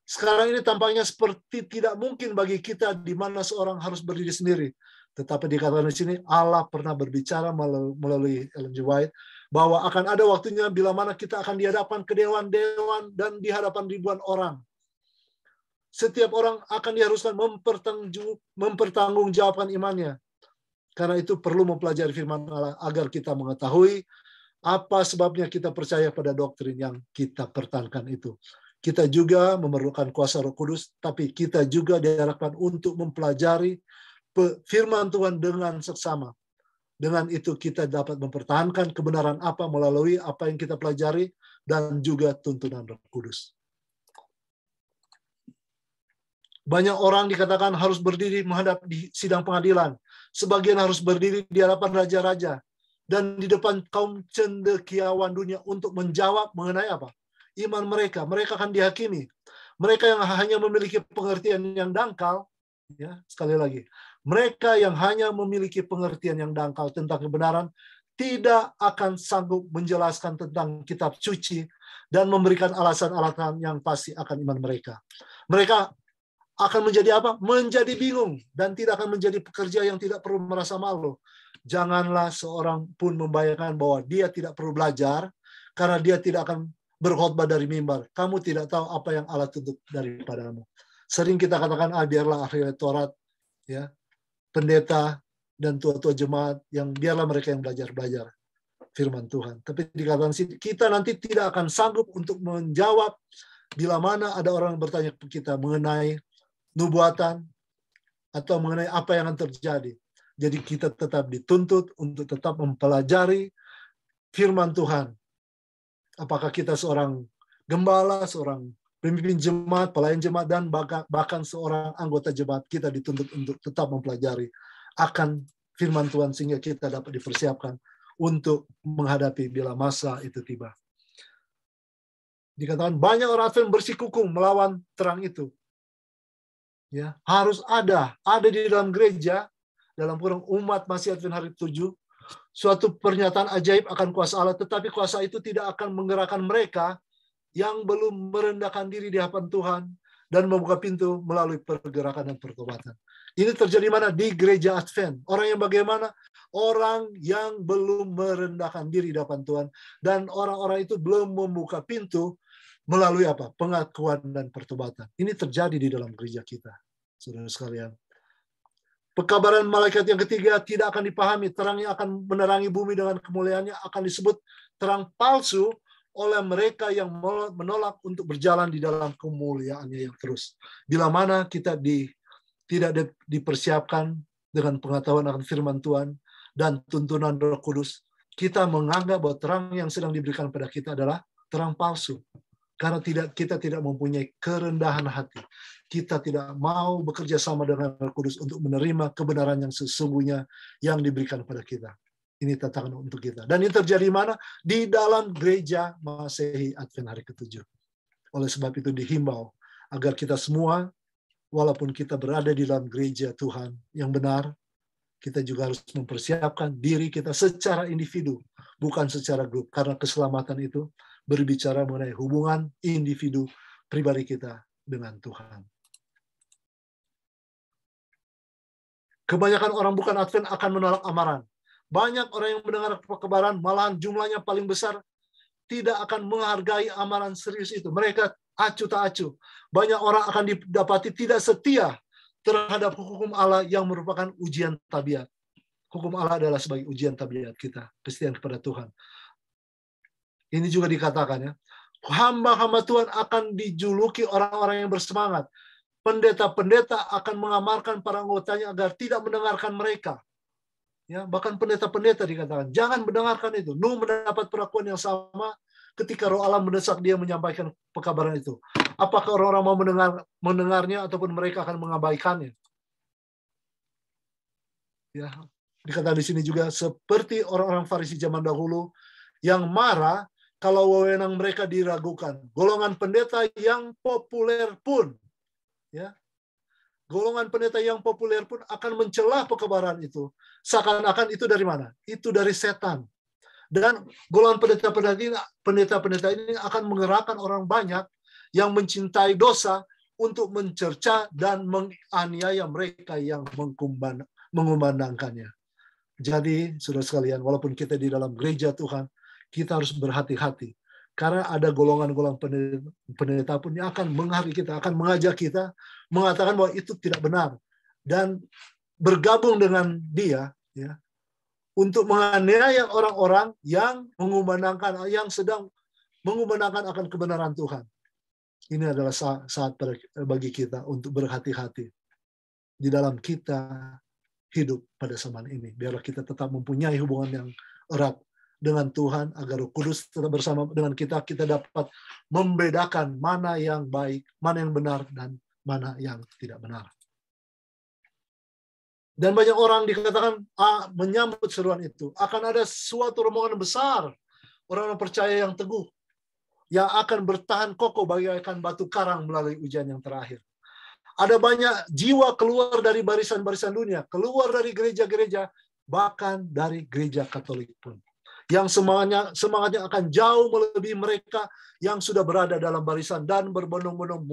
Sekarang ini tampaknya seperti tidak mungkin bagi kita di mana seorang harus berdiri sendiri. Tetapi dikatakan di sini Allah pernah berbicara melalui Ellen G. White bahwa akan ada waktunya bila mana kita akan dihadapkan ke dewan-dewan dan di hadapan ribuan orang. Setiap orang akan diharuskan mempertanggungjawabkan imannya. Karena itu perlu mempelajari firman Allah agar kita mengetahui apa sebabnya kita percaya pada doktrin yang kita pertahankan itu. Kita juga memerlukan kuasa Roh Kudus, tapi kita juga diharapkan untuk mempelajari firman Tuhan dengan seksama. Dengan itu kita dapat mempertahankan kebenaran apa melalui apa yang kita pelajari dan juga tuntunan Roh Kudus. Banyak orang dikatakan harus berdiri menghadap di sidang pengadilan. Sebagian harus berdiri di hadapan raja-raja dan di depan kaum cendekiawan dunia untuk menjawab mengenai apa? Iman mereka. Mereka akan dihakimi. Mereka yang hanya memiliki pengertian yang dangkal, ya, sekali lagi, mereka yang hanya memiliki pengertian yang dangkal tentang kebenaran tidak akan sanggup menjelaskan tentang kitab suci dan memberikan alasan-alasan yang pasti akan iman mereka. Mereka akan menjadi apa? Menjadi bingung dan tidak akan menjadi pekerja yang tidak perlu merasa malu. Janganlah seorang pun membayangkan bahwa dia tidak perlu belajar karena dia tidak akan berkhotbah dari mimbar. Kamu tidak tahu apa yang Allah tuntut daripadamu. Sering kita katakan, biarlah ahli Taurat, ya, pendeta dan tua-tua jemaat yang biarlah mereka yang belajar firman Tuhan. Tapi dikatakan kita nanti tidak akan sanggup untuk menjawab bila mana ada orang yang bertanya ke kita mengenai nubuatan atau mengenai apa yang akan terjadi. Jadi kita tetap dituntut untuk tetap mempelajari firman Tuhan. Apakah kita seorang gembala, seorang pemimpin jemaat, pelayan jemaat, dan bahkan seorang anggota jemaat, kita dituntut untuk tetap mempelajari akan firman Tuhan sehingga kita dapat dipersiapkan untuk menghadapi bila masa itu tiba. Dikatakan banyak orang Advent bersikukuh melawan terang itu. Ya, harus ada di dalam gereja, dalam kurung umat masih Advent hari 7, suatu pernyataan ajaib akan kuasa Allah, tetapi kuasa itu tidak akan menggerakkan mereka yang belum merendahkan diri di hadapan Tuhan dan membuka pintu melalui pergerakan dan pertobatan. Ini terjadi mana? Di gereja Advent. Orang yang bagaimana? Orang yang belum merendahkan diri di hadapan Tuhan dan orang-orang itu belum membuka pintu melalui apa? Pengakuan dan pertobatan. Ini terjadi di dalam gereja kita, saudara sekalian. Pekabaran malaikat yang ketiga tidak akan dipahami. Terang yang akan menerangi bumi dengan kemuliaannya akan disebut terang palsu oleh mereka yang menolak untuk berjalan di dalam kemuliaannya yang terus. Bila mana kita tidak dipersiapkan dengan pengetahuan akan firman Tuhan dan tuntunan Roh Kudus, kita menganggap bahwa terang yang sedang diberikan pada kita adalah terang palsu. Karena kita tidak mempunyai kerendahan hati. Kita tidak mau bekerja sama dengan Roh Kudus untuk menerima kebenaran yang sesungguhnya yang diberikan kepada kita. Ini tantangan untuk kita. Dan ini terjadi mana? Di dalam gereja Masehi Advent hari ke-7. Oleh sebab itu dihimbau agar kita semua, walaupun kita berada di dalam gereja Tuhan yang benar, kita juga harus mempersiapkan diri kita secara individu, bukan secara grup. Karena keselamatan itu berbicara mengenai hubungan individu pribadi kita dengan Tuhan. Kebanyakan orang bukan Advent akan menolak amaran. Banyak orang yang mendengar kebenaran, malahan jumlahnya paling besar, tidak akan menghargai amaran serius itu. Mereka acuh tak acuh. Banyak orang akan didapati tidak setia terhadap hukum Allah yang merupakan ujian tabiat. Hukum Allah adalah sebagai ujian tabiat kita, kesetiaan kepada Tuhan. Ini juga dikatakan, ya, hamba-hamba Tuhan akan dijuluki orang-orang yang bersemangat. Pendeta-pendeta akan mengamarkan para anggotanya agar tidak mendengarkan mereka. Ya, bahkan pendeta-pendeta dikatakan, jangan mendengarkan itu. Nuh mendapat perlakuan yang sama ketika Roh Allah mendesak dia menyampaikan pekabaran itu. Apakah orang-orang mau mendengarnya ataupun mereka akan mengabaikannya? Ya, dikatakan di sini juga seperti orang-orang Farisi zaman dahulu yang marah kalau wewenang mereka diragukan. Golongan pendeta yang populer pun, ya, golongan pendeta yang populer pun akan mencela pekabaran itu. Seakan-akan itu dari mana? Itu dari setan. Dan golongan pendeta-pendeta ini akan menggerakkan orang banyak yang mencintai dosa untuk mencerca dan menganiaya mereka yang mengumandangkannya. Jadi, saudara sekalian, walaupun kita di dalam gereja Tuhan, kita harus berhati-hati. Karena ada golongan-golongan pendeta pun yang akan menghalangi kita, akan mengajak kita, mengatakan bahwa itu tidak benar. Dan bergabung dengan dia, ya, untuk menganiaya orang-orang yang mengumandangkan, yang sedang mengumandangkan akan kebenaran Tuhan. Ini adalah saat bagi kita untuk berhati-hati di dalam kita hidup pada zaman ini. Biarlah kita tetap mempunyai hubungan yang erat dengan Tuhan, agar Roh Kudus tetap bersama dengan kita, kita dapat membedakan mana yang baik, mana yang benar, dan mana yang tidak benar. Dan banyak orang dikatakan menyambut seruan itu. Akan ada suatu rombongan besar, orang-orang percaya yang teguh, yang akan bertahan kokoh bagaikan batu karang melalui ujian yang terakhir. Ada banyak jiwa keluar dari barisan-barisan dunia, keluar dari gereja-gereja, bahkan dari gereja Katolik pun. Yang semangatnya akan jauh melebihi mereka yang sudah berada dalam barisan dan berbondong-bondong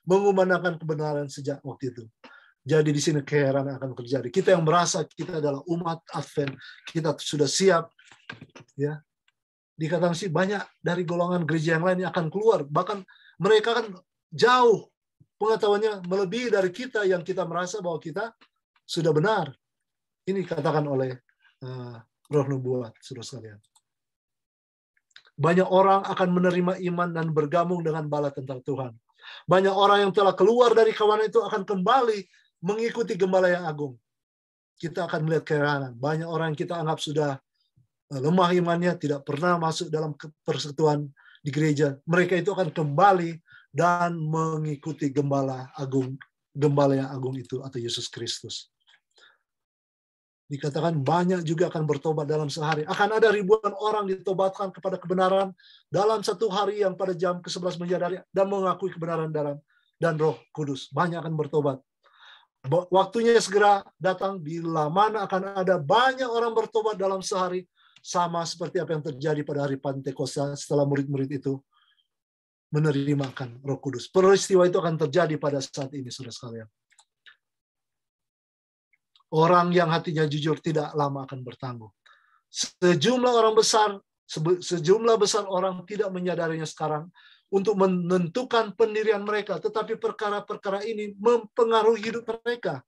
mengumandangkan kebenaran sejak waktu itu. Jadi di sini keheranan akan terjadi. Kita yang merasa kita adalah umat Advent, kita sudah siap, ya. Dikatakan sih banyak dari golongan gereja yang lain yang akan keluar. Bahkan mereka kan jauh pengetahuannya melebihi dari kita yang kita merasa bahwa kita sudah benar. Ini dikatakan oleh Roh Nubuat, saudara sekalian. Banyak orang akan menerima iman dan bergabung dengan bala tentang Tuhan. Banyak orang yang telah keluar dari kawanan itu akan kembali mengikuti gembala yang agung. Kita akan melihat keheranan. Banyak orang yang kita anggap sudah lemah imannya, tidak pernah masuk dalam persekutuan di gereja. Mereka itu akan kembali dan mengikuti gembala yang agung itu, atau Yesus Kristus. Dikatakan banyak juga akan bertobat dalam sehari. Akan ada ribuan orang ditobatkan kepada kebenaran dalam satu hari yang pada jam ke-11 menyadari dan mengakui kebenaran dan Roh Kudus. Banyak akan bertobat. Waktunya segera datang, bila mana akan ada banyak orang bertobat dalam sehari, sama seperti apa yang terjadi pada hari Pantekosta setelah murid-murid itu menerimakan Roh Kudus. Peristiwa itu akan terjadi pada saat ini, saudara sekalian. Orang yang hatinya jujur tidak lama akan bertangguh. Sejumlah besar orang tidak menyadarinya sekarang untuk menentukan pendirian mereka, tetapi perkara-perkara ini mempengaruhi hidup mereka.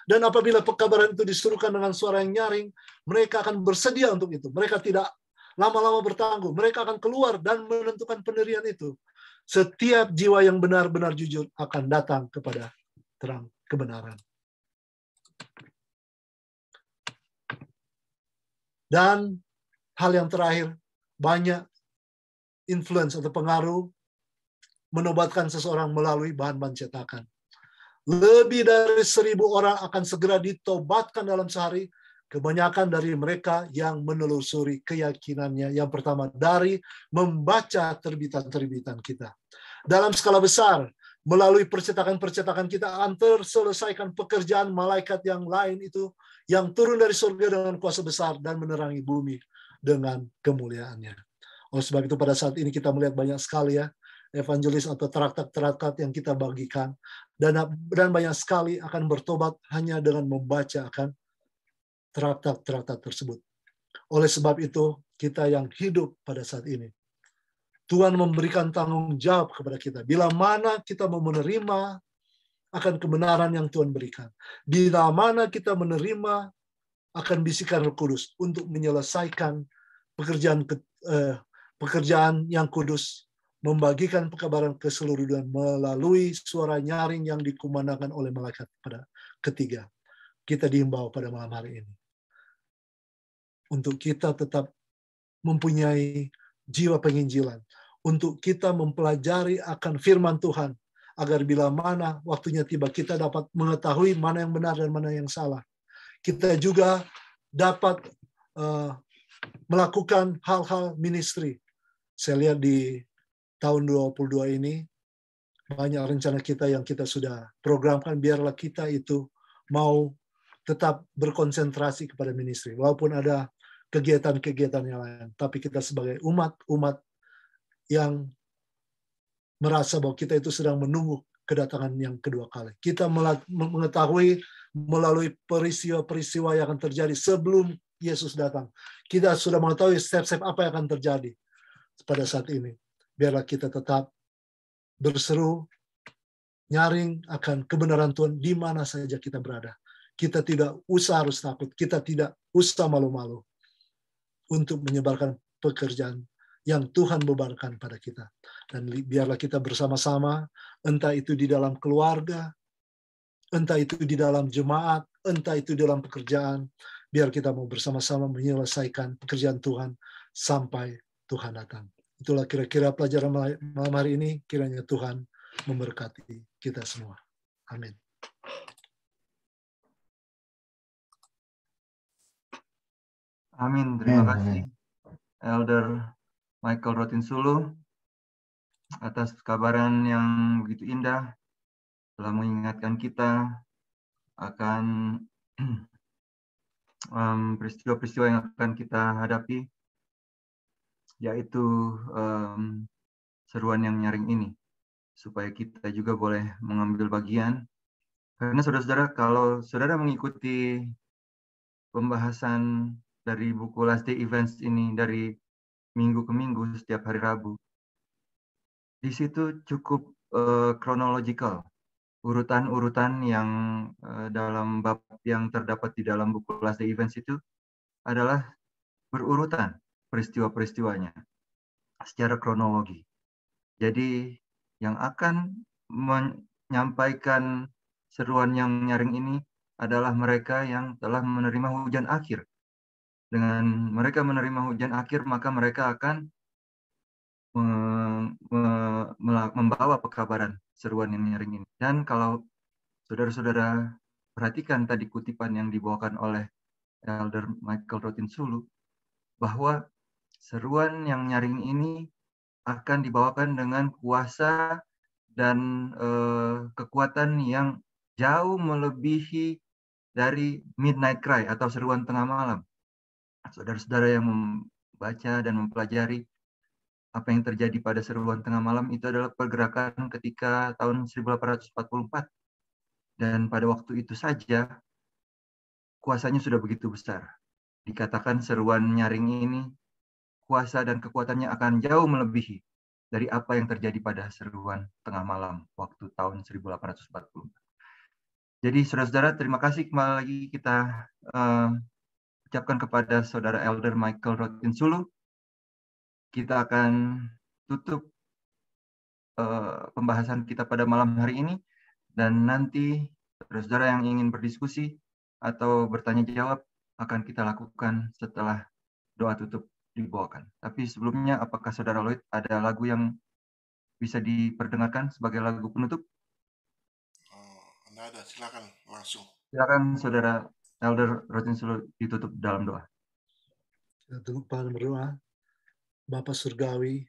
Dan apabila pekabaran itu disuruhkan dengan suara yang nyaring, mereka akan bersedia untuk itu. Mereka tidak lama-lama bertangguh. Mereka akan keluar dan menentukan pendirian itu. Setiap jiwa yang benar-benar jujur akan datang kepada terang kebenaran. Dan hal yang terakhir, banyak influence atau pengaruh menobatkan seseorang melalui bahan-bahan cetakan. Lebih dari 1.000 orang akan segera ditobatkan dalam sehari. Kebanyakan dari mereka yang menelusuri keyakinannya. Yang pertama, dari membaca terbitan-terbitan kita. Dalam skala besar, melalui percetakan-percetakan kita akan terselesaikan pekerjaan malaikat yang lain itu, yang turun dari surga dengan kuasa besar dan menerangi bumi dengan kemuliaannya. Oleh sebab itu pada saat ini kita melihat banyak sekali ya evangelis atau traktat-traktat yang kita bagikan, dan banyak sekali akan bertobat hanya dengan membaca akan traktat-traktat tersebut. Oleh sebab itu kita yang hidup pada saat ini, Tuhan memberikan tanggung jawab kepada kita. Bila mana kita mau menerima akan kebenaran yang Tuhan berikan. Bila mana kita menerima akan bisikan Roh Kudus untuk menyelesaikan pekerjaan yang kudus, membagikan pekabaran ke seluruh dunia melalui suara nyaring yang dikumandangkan oleh malaikat pada ketiga. Kita dihimbau pada malam hari ini. untuk kita tetap mempunyai jiwa penginjilan, untuk kita mempelajari akan firman Tuhan, agar bila mana waktunya tiba kita dapat mengetahui mana yang benar dan mana yang salah. Kita juga dapat melakukan hal-hal ministry. Saya lihat di tahun 22 ini, banyak rencana kita yang kita sudah programkan, biarlah kita itu mau tetap berkonsentrasi kepada ministry. Walaupun ada kegiatan-kegiatan yang lain, tapi kita sebagai umat yang merasa bahwa kita itu sedang menunggu kedatangan yang kedua kali. Kita mengetahui melalui peristiwa-peristiwa yang akan terjadi sebelum Yesus datang. Kita sudah mengetahui step-step apa yang akan terjadi pada saat ini. Biarlah kita tetap berseru, nyaring akan kebenaran Tuhan di mana saja kita berada. Kita tidak usah harus takut, kita tidak usah malu-malu untuk menyebarkan pekerjaan yang Tuhan bebankan pada kita. Dan biarlah kita bersama-sama, entah itu di dalam keluarga, entah itu di dalam jemaat, entah itu dalam pekerjaan, biar kita mau bersama-sama menyelesaikan pekerjaan Tuhan sampai Tuhan datang. Itulah kira-kira pelajaran malam hari ini, kiranya Tuhan memberkati kita semua. Amin. Amin. Terima kasih Elder Michael Rotinsulu atas kabaran yang begitu indah, telah mengingatkan kita akan peristiwa-peristiwa yang akan kita hadapi, yaitu seruan yang nyaring ini, supaya kita juga boleh mengambil bagian. Karena saudara-saudara, kalau saudara mengikuti pembahasan dari buku Last Day Events ini dari minggu ke minggu setiap hari Rabu, di situ cukup chronological, urutan-urutan yang dalam bab yang terdapat di dalam buku Last Day Events itu adalah berurutan peristiwa-peristiwanya secara kronologi. Jadi yang akan menyampaikan seruan yang nyaring ini adalah mereka yang telah menerima hujan akhir. Dengan mereka menerima hujan akhir, maka mereka akan membawa pekabaran seruan yang nyaring ini. Dan kalau saudara-saudara perhatikan tadi kutipan yang dibawakan oleh Elder Michael Rotinsulu, bahwa seruan yang nyaring ini akan dibawakan dengan kuasa dan kekuatan yang jauh melebihi dari midnight cry atau seruan tengah malam. Saudara-saudara yang membaca dan mempelajari apa yang terjadi pada seruan tengah malam itu adalah pergerakan ketika tahun 1844. Dan pada waktu itu saja kuasanya sudah begitu besar. Dikatakan seruan nyaring ini kuasa dan kekuatannya akan jauh melebihi dari apa yang terjadi pada seruan tengah malam waktu tahun 1844. Jadi saudara-saudara, terima kasih kembali lagi kita ucapkan kepada saudara Elder Michael Rotinsulu. Kita akan tutup pembahasan kita pada malam hari ini, dan nanti saudara-saudara yang ingin berdiskusi atau bertanya jawab akan kita lakukan setelah doa tutup dibawakan. Tapi sebelumnya, apakah saudara Lloyd ada lagu yang bisa diperdengarkan sebagai lagu penutup? Anda ada, silakan langsung. Silakan saudara Elder Rotinsulu ditutup dalam doa. Kita tunduk pada berdoa. Bapa Surgawi,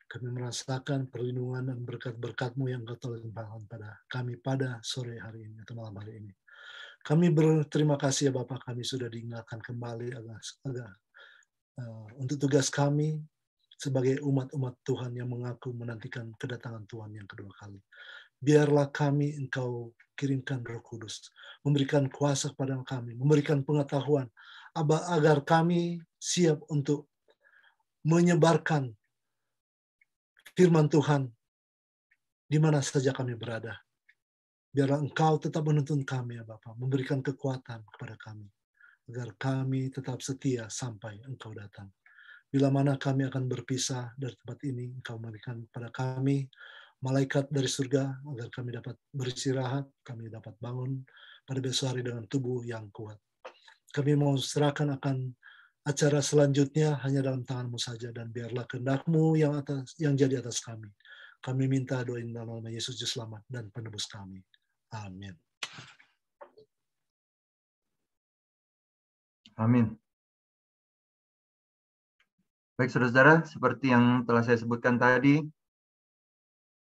kami merasakan perlindungan dan berkat-berkat-Mu yang Kau telah limpahkan pada kami pada sore hari ini atau malam hari ini. Kami berterima kasih ya Bapak, kami sudah diingatkan kembali untuk tugas kami sebagai umat-umat Tuhan yang mengaku menantikan kedatangan Tuhan yang kedua kali. Biarlah kami Engkau kirimkan Roh Kudus, memberikan kuasa kepada kami, memberikan pengetahuan, agar kami siap untuk menyebarkan firman Tuhan di mana saja kami berada. Biarlah Engkau tetap menuntun kami ya Bapa, memberikan kekuatan kepada kami, agar kami tetap setia sampai Engkau datang. Bila mana kami akan berpisah dari tempat ini, Engkau memberikan kepada kami malaikat dari surga, agar kami dapat beristirahat, kami dapat bangun pada besok hari dengan tubuh yang kuat. Kami mau serahkan akan acara selanjutnya hanya dalam tangan-Mu saja, dan biarlah kehendak-Mu yang jadi atas kami. Kami minta doain dalam nama Yesus Juru Selamat dan Penebus kami. Amin. Amin. Baik, saudara-saudara, seperti yang telah saya sebutkan tadi,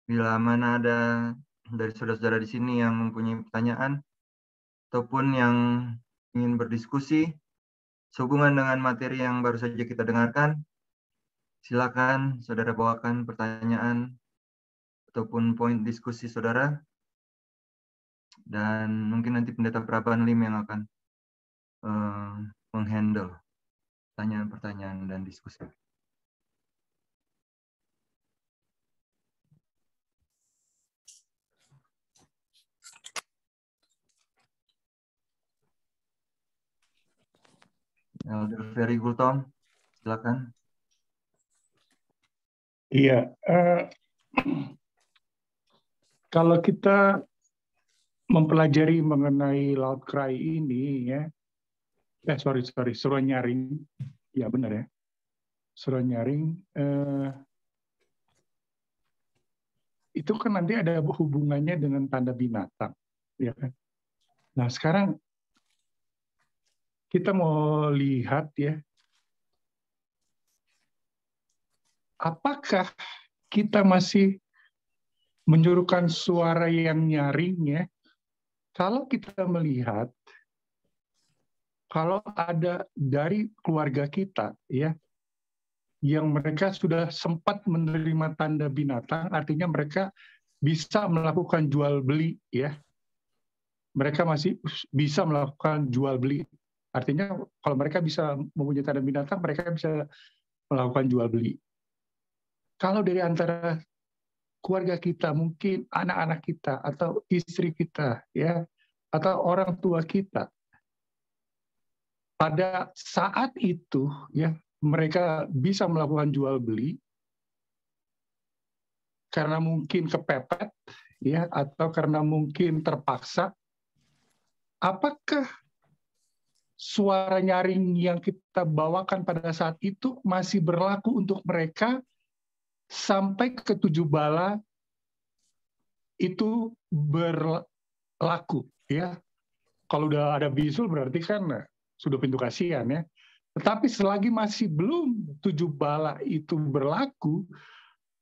bila mana ada dari saudara-saudara di sini yang mempunyai pertanyaan ataupun yang ingin berdiskusi sehubungan dengan materi yang baru saja kita dengarkan, silakan saudara bawakan pertanyaan ataupun poin diskusi saudara, dan mungkin nanti Pendeta Praban Lim yang akan menghandle pertanyaan-pertanyaan dan diskusi. Elder Ferry Gultom, silakan. Iya, kalau kita mempelajari mengenai Loud Cry ini, ya, seruan nyaring, ya benar ya, seruan nyaring, itu kan nanti ada hubungannya dengan tanda binatang, ya kan? Nah sekarang kita mau lihat ya, apakah kita masih menyuruhkan suara yang nyaring ya, kalau kita melihat kalau ada dari keluarga kita ya yang mereka sudah sempat menerima tanda binatang, artinya mereka bisa melakukan jual beli ya. Mereka masih bisa melakukan jual beli. Artinya kalau mereka bisa mempunyai tanda binatang, mereka bisa melakukan jual beli. Kalau dari antara keluarga kita, mungkin anak-anak kita atau istri kita ya, atau orang tua kita, pada saat itu ya mereka bisa melakukan jual beli karena mungkin kepepet ya, atau karena mungkin terpaksa. Apakah suara nyaring yang kita bawakan pada saat itu masih berlaku untuk mereka sampai ke 7 bala itu berlaku ya? Kalau udah ada bisul berarti kan sudah pintu kasihan ya. Tetapi selagi masih belum 7 bala itu berlaku,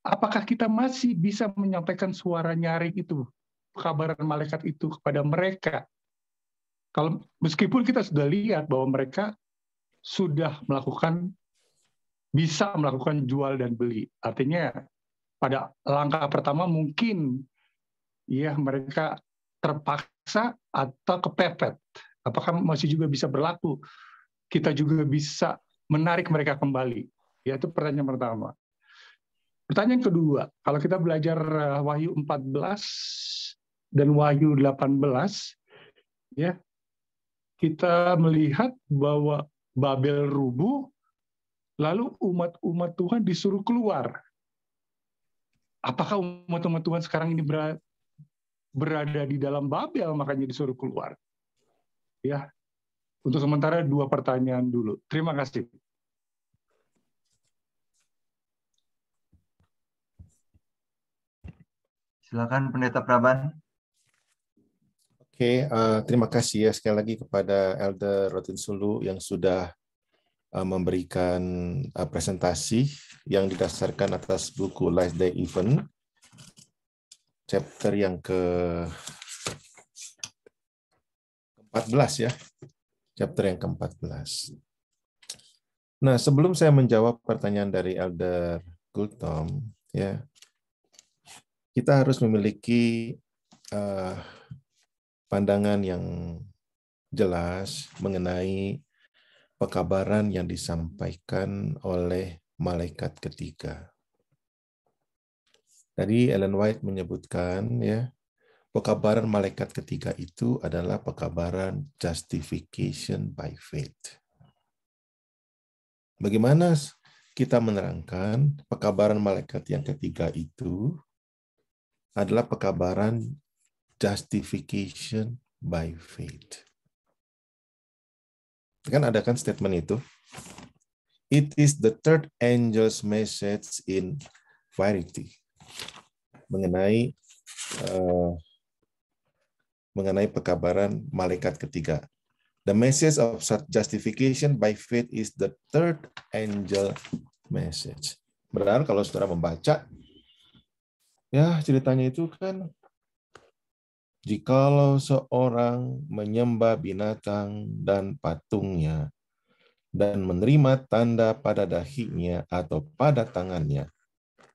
apakah kita masih bisa menyampaikan suara nyaring itu, kabaran malaikat itu kepada mereka? Kalau meskipun kita sudah lihat bahwa mereka sudah bisa melakukan jual dan beli. Artinya pada langkah pertama mungkin ya mereka terpaksa atau kepepet. Apakah masih juga bisa berlaku? Kita juga bisa menarik mereka kembali. Ya, itu pertanyaan pertama. Pertanyaan kedua, kalau kita belajar Wahyu 14 dan Wahyu 18, ya, kita melihat bahwa Babel rubuh, lalu umat-umat Tuhan disuruh keluar. Apakah umat-umat Tuhan sekarang ini berada di dalam Babel, makanya disuruh keluar? Ya, untuk sementara 2 pertanyaan dulu. Terima kasih. Silakan Pendeta Praban. Oke, terima kasih ya sekali lagi kepada Elder Rotin Sulu yang sudah memberikan presentasi yang didasarkan atas buku Last Day Event, chapter yang ke-14 ya, chapter yang ke-14. Nah, sebelum saya menjawab pertanyaan dari Elder Gultom, ya, kita harus memiliki pandangan yang jelas mengenai pekabaran yang disampaikan oleh malaikat ketiga. Tadi Ellen White menyebutkan ya, pekabaran malaikat ketiga itu adalah pekabaran justification by faith. Bagaimana kita menerangkan pekabaran malaikat yang ketiga itu adalah pekabaran justification by faith. Kan ada kan statement itu, It is the third angel's message in variety. Mengenai pekabaran malaikat ketiga. The message of justification by faith is the third angel message. Benar kalau saudara membaca, ya ceritanya itu kan, jikalau seorang menyembah binatang dan patungnya, dan menerima tanda pada dahinya atau pada tangannya,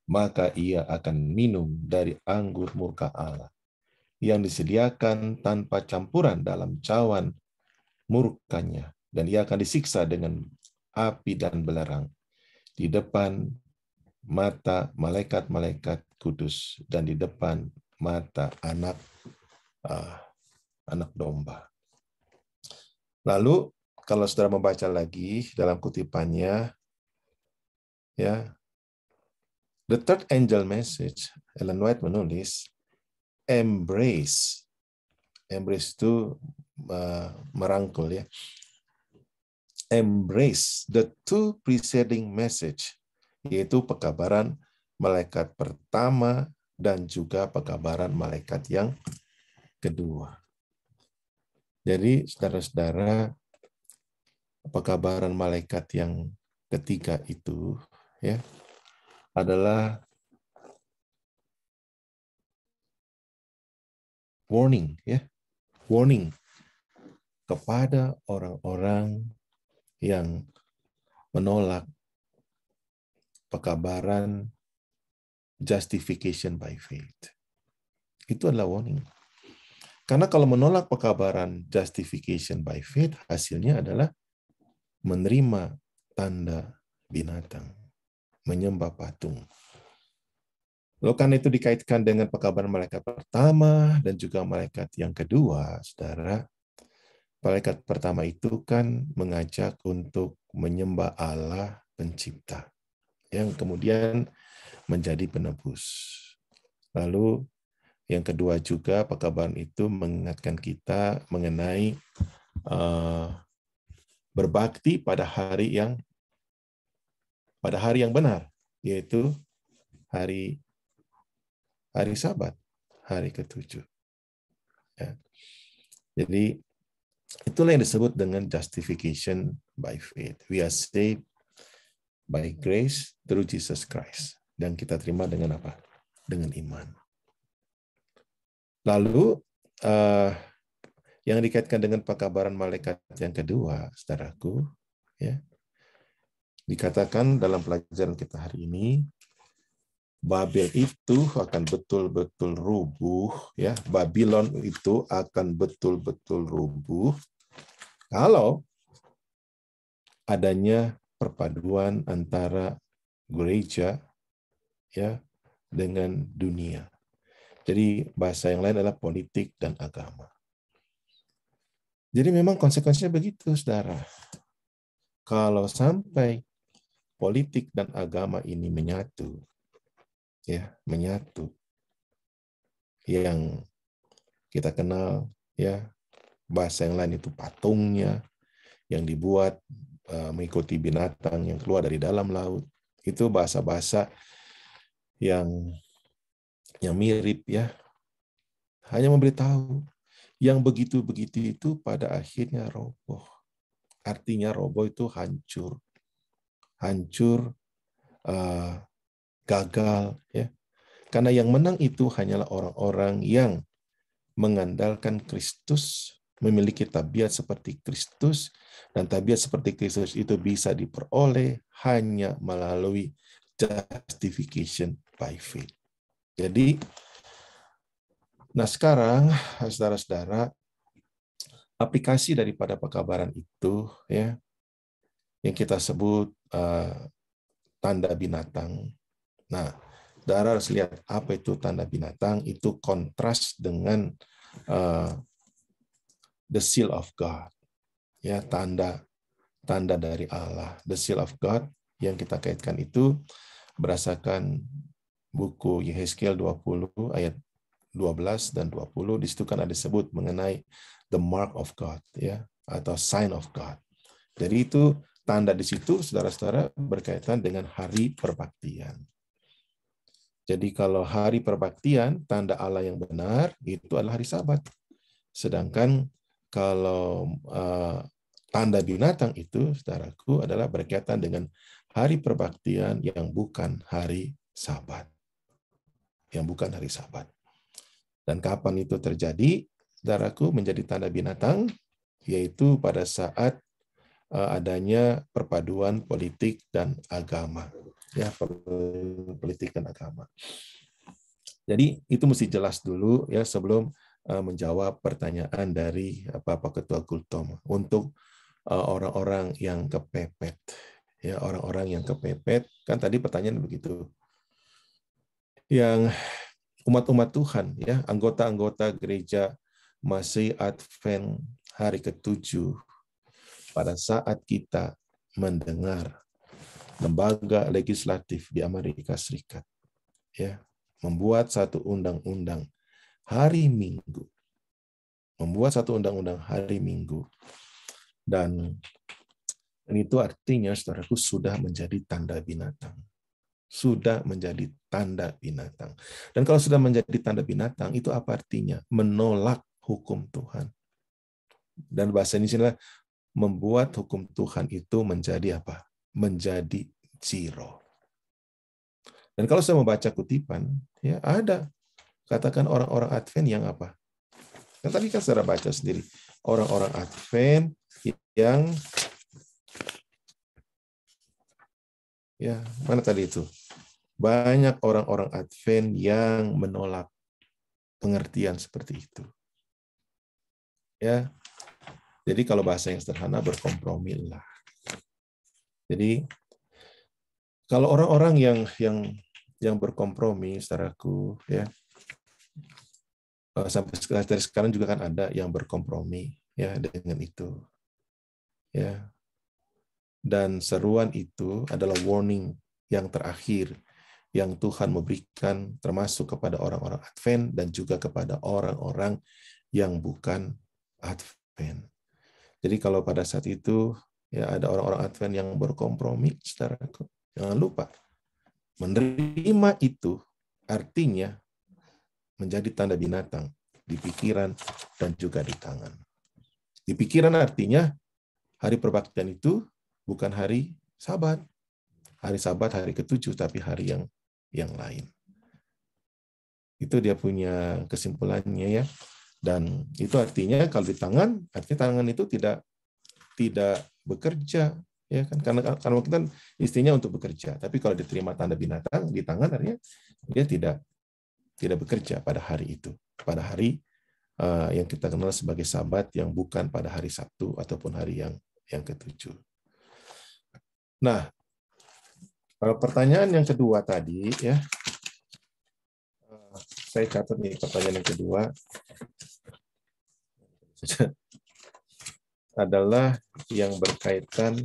maka ia akan minum dari anggur murka Allah, yang disediakan tanpa campuran dalam cawan murkanya, dan ia akan disiksa dengan api dan belerang di depan mata malaikat-malaikat kudus dan di depan mata anak domba. Lalu kalau saudara membaca lagi dalam kutipannya, ya, the third angel message, Ellen White menulis, embrace itu merangkul, ya. Embrace the two preceding message, yaitu pekabaran malaikat pertama dan juga pekabaran malaikat yang kedua. Jadi saudara-saudara, pekabaran malaikat yang ketiga itu, ya, adalah warning, ya, warning kepada orang-orang yang menolak pekabaran justification by faith. Itu adalah warning. Karena kalau menolak pekabaran justification by faith, hasilnya adalah menerima tanda binatang, menyembah patung. Lalu karena itu dikaitkan dengan pekabaran malaikat pertama dan juga malaikat yang kedua, saudara. Malaikat pertama itu kan mengajak untuk menyembah Allah pencipta, yang kemudian menjadi penebus. Lalu yang kedua juga pekabaran itu mengingatkan kita mengenai berbakti pada hari yang benar, yaitu hari Sabat, hari ke-7. Ya. Jadi itulah yang disebut dengan justification by faith. We are saved by grace through Jesus Christ. Dan kita terima dengan apa? Dengan iman. Lalu yang dikaitkan dengan pekabaran malaikat yang kedua, saudaraku, ya, dikatakan dalam pelajaran kita hari ini, Babel itu akan betul-betul rubuh, ya. Babylon itu akan betul-betul rubuh kalau adanya perpaduan antara gereja, ya, dengan dunia. Jadi bahasa yang lain adalah politik dan agama. Jadi memang konsekuensinya begitu, saudara. Kalau sampai politik dan agama ini menyatu, ya, menyatu, yang kita kenal, ya, bahasa yang lain itu patungnya, yang dibuat mengikuti binatang yang keluar dari dalam laut, itu bahasa-bahasa yang mirip, ya, hanya memberitahu yang begitu-begitu itu pada akhirnya roboh. Artinya roboh itu hancur, gagal, ya. Karena yang menang itu hanyalah orang-orang yang mengandalkan Kristus, memiliki tabiat seperti Kristus, dan tabiat seperti Kristus itu bisa diperoleh hanya melalui justification by faith. Jadi, nah sekarang, saudara-saudara, aplikasi daripada pekabaran itu, ya, yang kita sebut tanda binatang. Nah, saudara harus lihat apa itu tanda binatang. Itu kontras dengan the seal of God, ya, tanda dari Allah. The seal of God yang kita kaitkan itu berdasarkan buku Yehezkiel 20 ayat 12 dan 20. Di situ kan ada disebut mengenai the mark of God, ya, atau sign of God. Jadi itu tanda di situ, saudara-saudara, berkaitan dengan hari perbaktian. Jadi kalau hari perbaktian, tanda Allah yang benar, itu adalah hari Sabat. Sedangkan kalau tanda binatang itu, saudaraku, adalah berkaitan dengan hari perbaktian yang bukan hari Sabat. Yang bukan hari Sabat. Dan kapan itu terjadi, saudaraku, menjadi tanda binatang, yaitu pada saat adanya perpaduan politik dan agama. Ya, politik dan agama. Jadi itu mesti jelas dulu ya sebelum menjawab pertanyaan dari Bapak Ketua Kultom untuk orang-orang yang kepepet. Ya, orang-orang yang kepepet, kan tadi pertanyaan begitu. Yang umat-umat Tuhan ya, anggota-anggota gereja masih Advent hari ke-7 pada saat kita mendengar lembaga legislatif di Amerika Serikat ya membuat satu undang-undang hari Minggu. Membuat satu undang-undang hari Minggu. Dan itu artinya saudaraku sudah menjadi tanda binatang. Sudah menjadi tanda binatang. Dan kalau sudah menjadi tanda binatang itu apa artinya? Menolak hukum Tuhan. Dan bahasa Indonesia membuat hukum Tuhan itu menjadi apa? Menjadi zero. Dan kalau saya membaca kutipan, ya ada katakan orang-orang Advent yang apa? Yang tadi kan saya baca sendiri, orang-orang Advent yang ya mana tadi itu? Banyak orang-orang Advent yang menolak pengertian seperti itu. Ya. Jadi kalau bahasa yang sederhana berkompromi lah. Jadi kalau orang-orang yang berkompromi, saudaraku, ya sampai dari sekarang juga kan ada yang berkompromi ya dengan itu, ya. Dan seruan itu adalah warning yang terakhir yang Tuhan memberikan termasuk kepada orang-orang Advent dan juga kepada orang-orang yang bukan Advent. Jadi kalau pada saat itu ya ada orang-orang Advent yang berkompromi, saudaraku, jangan lupa menerima itu artinya menjadi tanda binatang di pikiran dan juga di tangan. Di pikiran artinya hari perbaktian itu bukan hari Sabat. Hari Sabat hari ke-7 tapi hari yang lain. Itu dia punya kesimpulannya ya. Dan itu artinya kalau di tangan, artinya tangan itu tidak bekerja, ya kan? Karena kita istrinya untuk bekerja. Tapi kalau diterima tanda binatang di tangan, artinya dia tidak bekerja pada hari itu, pada hari yang kita kenal sebagai Sabat yang bukan pada hari Sabtu ataupun hari yang ke-7. Nah, pertanyaan yang kedua tadi ya. Saya catat nih pertanyaan yang kedua adalah yang berkaitan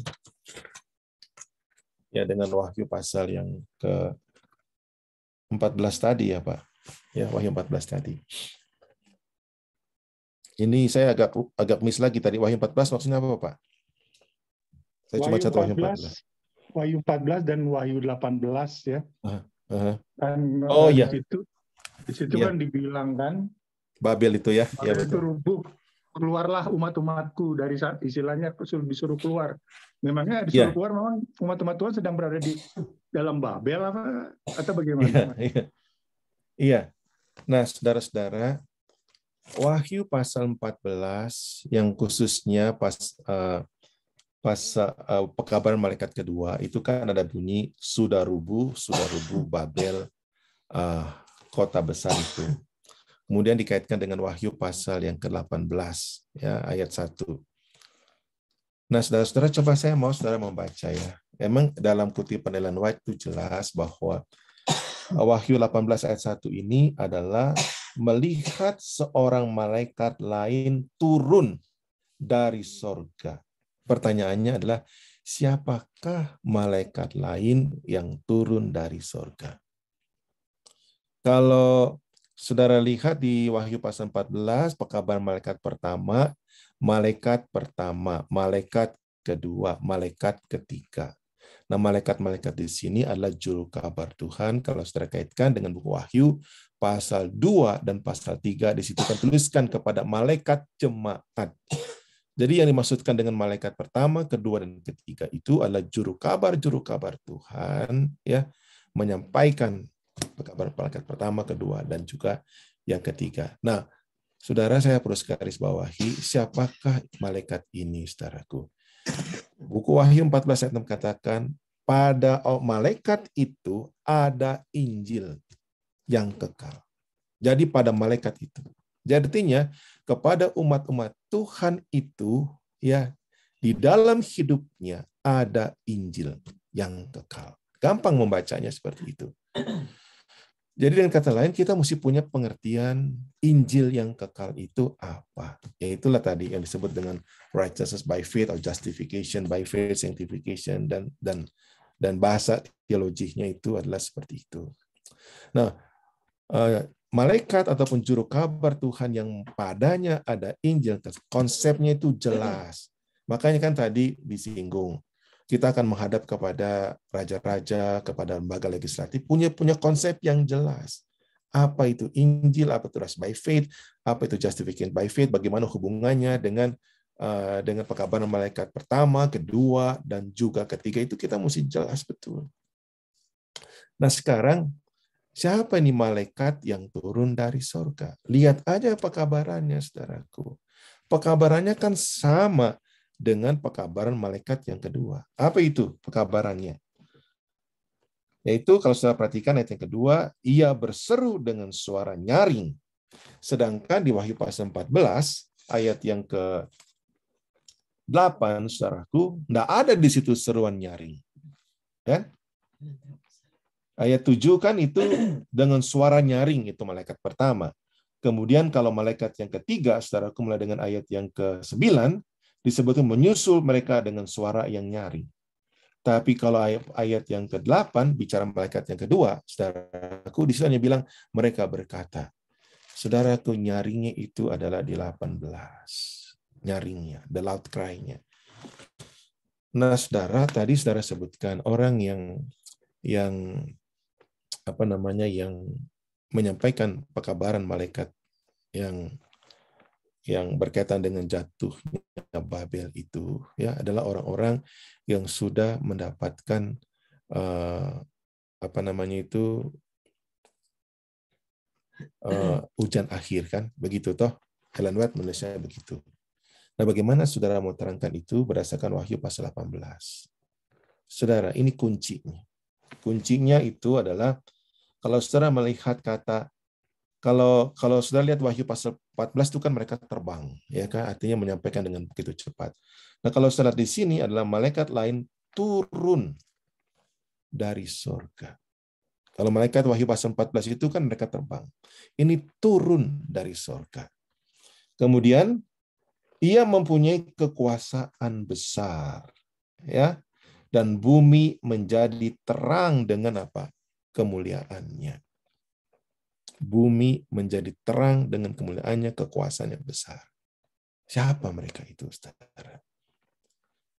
ya dengan Wahyu pasal yang ke-14 tadi ya Pak. Ya, Wahyu 14 tadi. Ini saya agak miss lagi tadi. Wahyu 14 maksudnya apa Pak? Saya cuma catat Wahyu 14. Wahyu 14 dan Wahyu 18 ya. Dan oh iya. Di situ kan dibilang kan Babel itu ya. Babel itu rubuh. Keluarlah umat-umatku dari saat istilahnya disuruh keluar. Memangnya disuruh keluar memang umat-umat Tuhan sedang berada di dalam Babel apa atau bagaimana? Iya. Nah, saudara-saudara, Wahyu pasal 14 yang khususnya pas pekabaran malaikat kedua itu kan ada bunyi sudah rubuh Babel, kota besar itu. Kemudian dikaitkan dengan Wahyu pasal yang ke-18 ya ayat 1. Nah, saudara-saudara, coba saya mau saudara membaca ya. Emang dalam kutipan Ellen White itu jelas bahwa Wahyu 18 ayat 1 ini adalah melihat seorang malaikat lain turun dari sorga. Pertanyaannya adalah, siapakah malaikat lain yang turun dari sorga? Kalau saudara lihat di Wahyu pasal 14, pekabaran malaikat pertama, malaikat kedua, malaikat ketiga. Nah, malaikat-malaikat di sini adalah juru kabar Tuhan. Kalau saudara kaitkan dengan buku Wahyu, pasal 2 dan pasal 3, di situ kan tuliskan kepada malaikat jemaat. Jadi yang dimaksudkan dengan malaikat pertama, kedua, dan ketiga itu adalah juru kabar Tuhan, ya, menyampaikan kabar malaikat pertama, kedua, dan juga yang ketiga. Nah, saudara, saya perlu garis bawahi, siapakah malaikat ini, saudaraku? Buku Wahyu 14 ayat 6 katakan, pada malaikat itu ada Injil yang kekal. Jadi pada malaikat itu. Jadi artinya kepada umat-umat Tuhan itu, ya, di dalam hidupnya ada Injil yang kekal. Gampang membacanya seperti itu. Jadi dengan kata lain, kita mesti punya pengertian Injil yang kekal itu apa. Yaitulah tadi yang disebut dengan righteousness by faith atau justification by faith, sanctification, dan bahasa teologinya itu adalah seperti itu. Nah, malaikat ataupun juru kabar Tuhan yang padanya ada Injil, konsepnya itu jelas. Makanya kan tadi disinggung, kita akan menghadap kepada raja-raja, kepada lembaga legislatif, punya konsep yang jelas. Apa itu Injil, apa itu trust by faith, apa itu justification by faith, bagaimana hubungannya dengan pekabaran malaikat pertama, kedua, dan juga ketiga, itu kita mesti jelas betul. Nah sekarang, siapa ini malaikat yang turun dari surga? Lihat aja pekabarannya, saudaraku. Pekabarannya kan sama dengan pekabaran malaikat yang kedua. Apa itu pekabarannya? Yaitu kalau saudara perhatikan ayat yang kedua, ia berseru dengan suara nyaring. Sedangkan di Wahyu pasal 14, ayat yang ke-8, saudaraku, tidak ada di situ seruan nyaring. Kan? Ayat 7 kan itu dengan suara nyaring, itu malaikat pertama. Kemudian kalau malaikat yang ketiga, saudaraku, mulai dengan ayat yang ke-9, disebutkan menyusul mereka dengan suara yang nyaring. Tapi kalau ayat yang ke-8, bicara malaikat yang kedua, saudaraku, di sana bilang, mereka berkata, saudaraku, nyaringnya itu adalah di 18. Nyaringnya, the loud cry-nya. Nah, saudara, tadi saudara sebutkan orang yang menyampaikan pekabaran malaikat yang berkaitan dengan jatuhnya Babel itu, ya, adalah orang-orang yang sudah mendapatkan hujan akhir, kan begitu toh. Ellen White menulisnya begitu. Nah, bagaimana saudara mau terangkan itu berdasarkan Wahyu pasal 18? Saudara, ini kuncinya. Kuncinya itu adalah kalau saudara melihat kata, kalau saudara lihat Wahyu pasal 14 itu kan mereka terbang, ya kan, artinya menyampaikan dengan begitu cepat. Nah, kalau saudara di sini adalah malaikat lain turun dari surga. Kalau malaikat Wahyu pasal 14 itu kan mereka terbang. Ini turun dari surga. Kemudian ia mempunyai kekuasaan besar, ya, dan bumi menjadi terang dengan apa? Kemuliaannya. Bumi menjadi terang dengan kemuliaannya, kekuasaan yang besar. Siapa mereka itu, saudara?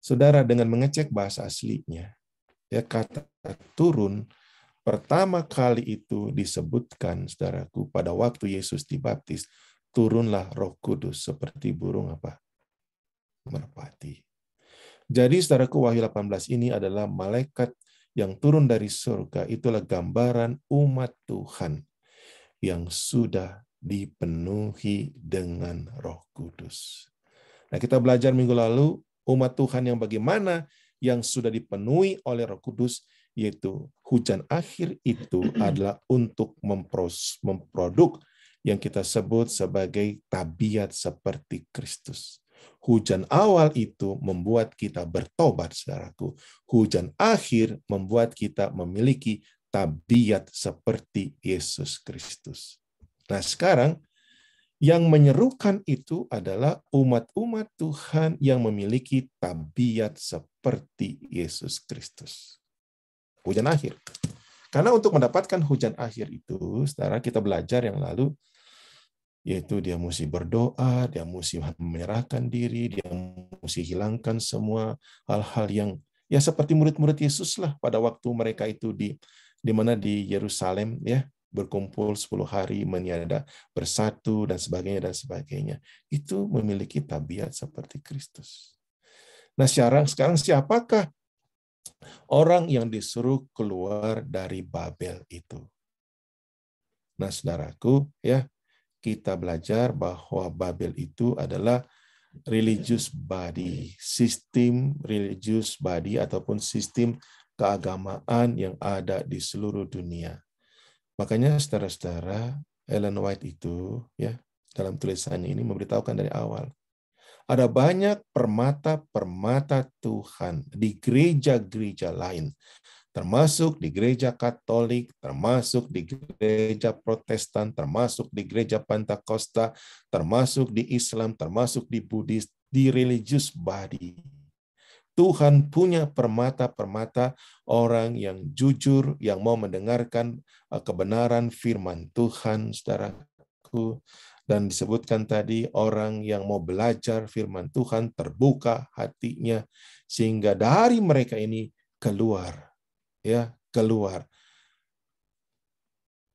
Saudara, dengan mengecek bahasa aslinya, ya, kata turun pertama kali itu disebutkan, saudaraku, pada waktu Yesus dibaptis, turunlah Roh Kudus seperti burung apa? Merpati. Jadi, saudaraku, Wahyu 18 ini adalah malaikat yang turun dari surga, itulah gambaran umat Tuhan yang sudah dipenuhi dengan Roh Kudus. Nah, kita belajar minggu lalu, umat Tuhan yang bagaimana yang sudah dipenuhi oleh Roh Kudus, yaitu hujan akhir itu adalah untuk memproduk yang kita sebut sebagai tabiat seperti Kristus. Hujan awal itu membuat kita bertobat, saudaraku. Hujan akhir membuat kita memiliki tabiat seperti Yesus Kristus. Nah, sekarang yang menyerukan itu adalah umat-umat Tuhan yang memiliki tabiat seperti Yesus Kristus. Hujan akhir. Karena untuk mendapatkan hujan akhir itu, saudara, kita belajar yang lalu, Yaitu dia mesti berdoa, dia mesti menyerahkan diri, dia mesti hilangkan semua hal-hal yang ya seperti murid-murid Yesus lah pada waktu mereka itu di mana di Yerusalem ya, berkumpul 10 hari meniada bersatu dan sebagainya. Itu memiliki tabiat seperti Kristus. Nah, sekarang siapakah orang yang disuruh keluar dari Babel itu? Nah, saudaraku, ya, kita belajar bahwa Babel itu adalah religious body, sistem religious body ataupun sistem keagamaan yang ada di seluruh dunia. Makanya saudara-saudara, Ellen White itu ya dalam tulisannya ini memberitahukan dari awal. Ada banyak permata-permata Tuhan di gereja-gereja lain, termasuk di gereja Katolik, termasuk di gereja Protestan, termasuk di gereja Pentakosta, termasuk di Islam, termasuk di Buddhis, di religious body. Tuhan punya permata-permata orang yang jujur, yang mau mendengarkan kebenaran firman Tuhan, saudaraku. Dan disebutkan tadi orang yang mau belajar firman Tuhan, terbuka hatinya, sehingga dari mereka ini keluar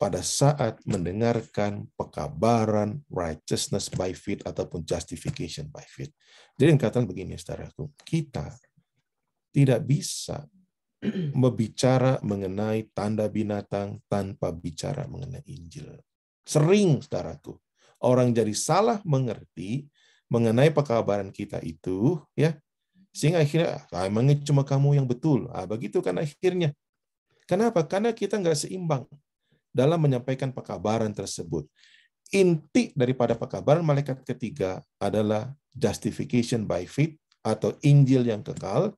pada saat mendengarkan pekabaran righteousness by faith ataupun justification by faith. Jadi yang katakan begini, saudaraku, kita tidak bisa berbicara mengenai tanda binatang tanpa bicara mengenai Injil. Sering, saudaraku, orang jadi salah mengerti mengenai pekabaran kita itu, ya, sehingga akhirnya emangnya cuma kamu yang betul. Begitu kan akhirnya. Kenapa? Karena kita nggak seimbang dalam menyampaikan pekabaran tersebut. Inti daripada pekabaran malaikat ketiga adalah justification by faith atau Injil yang kekal,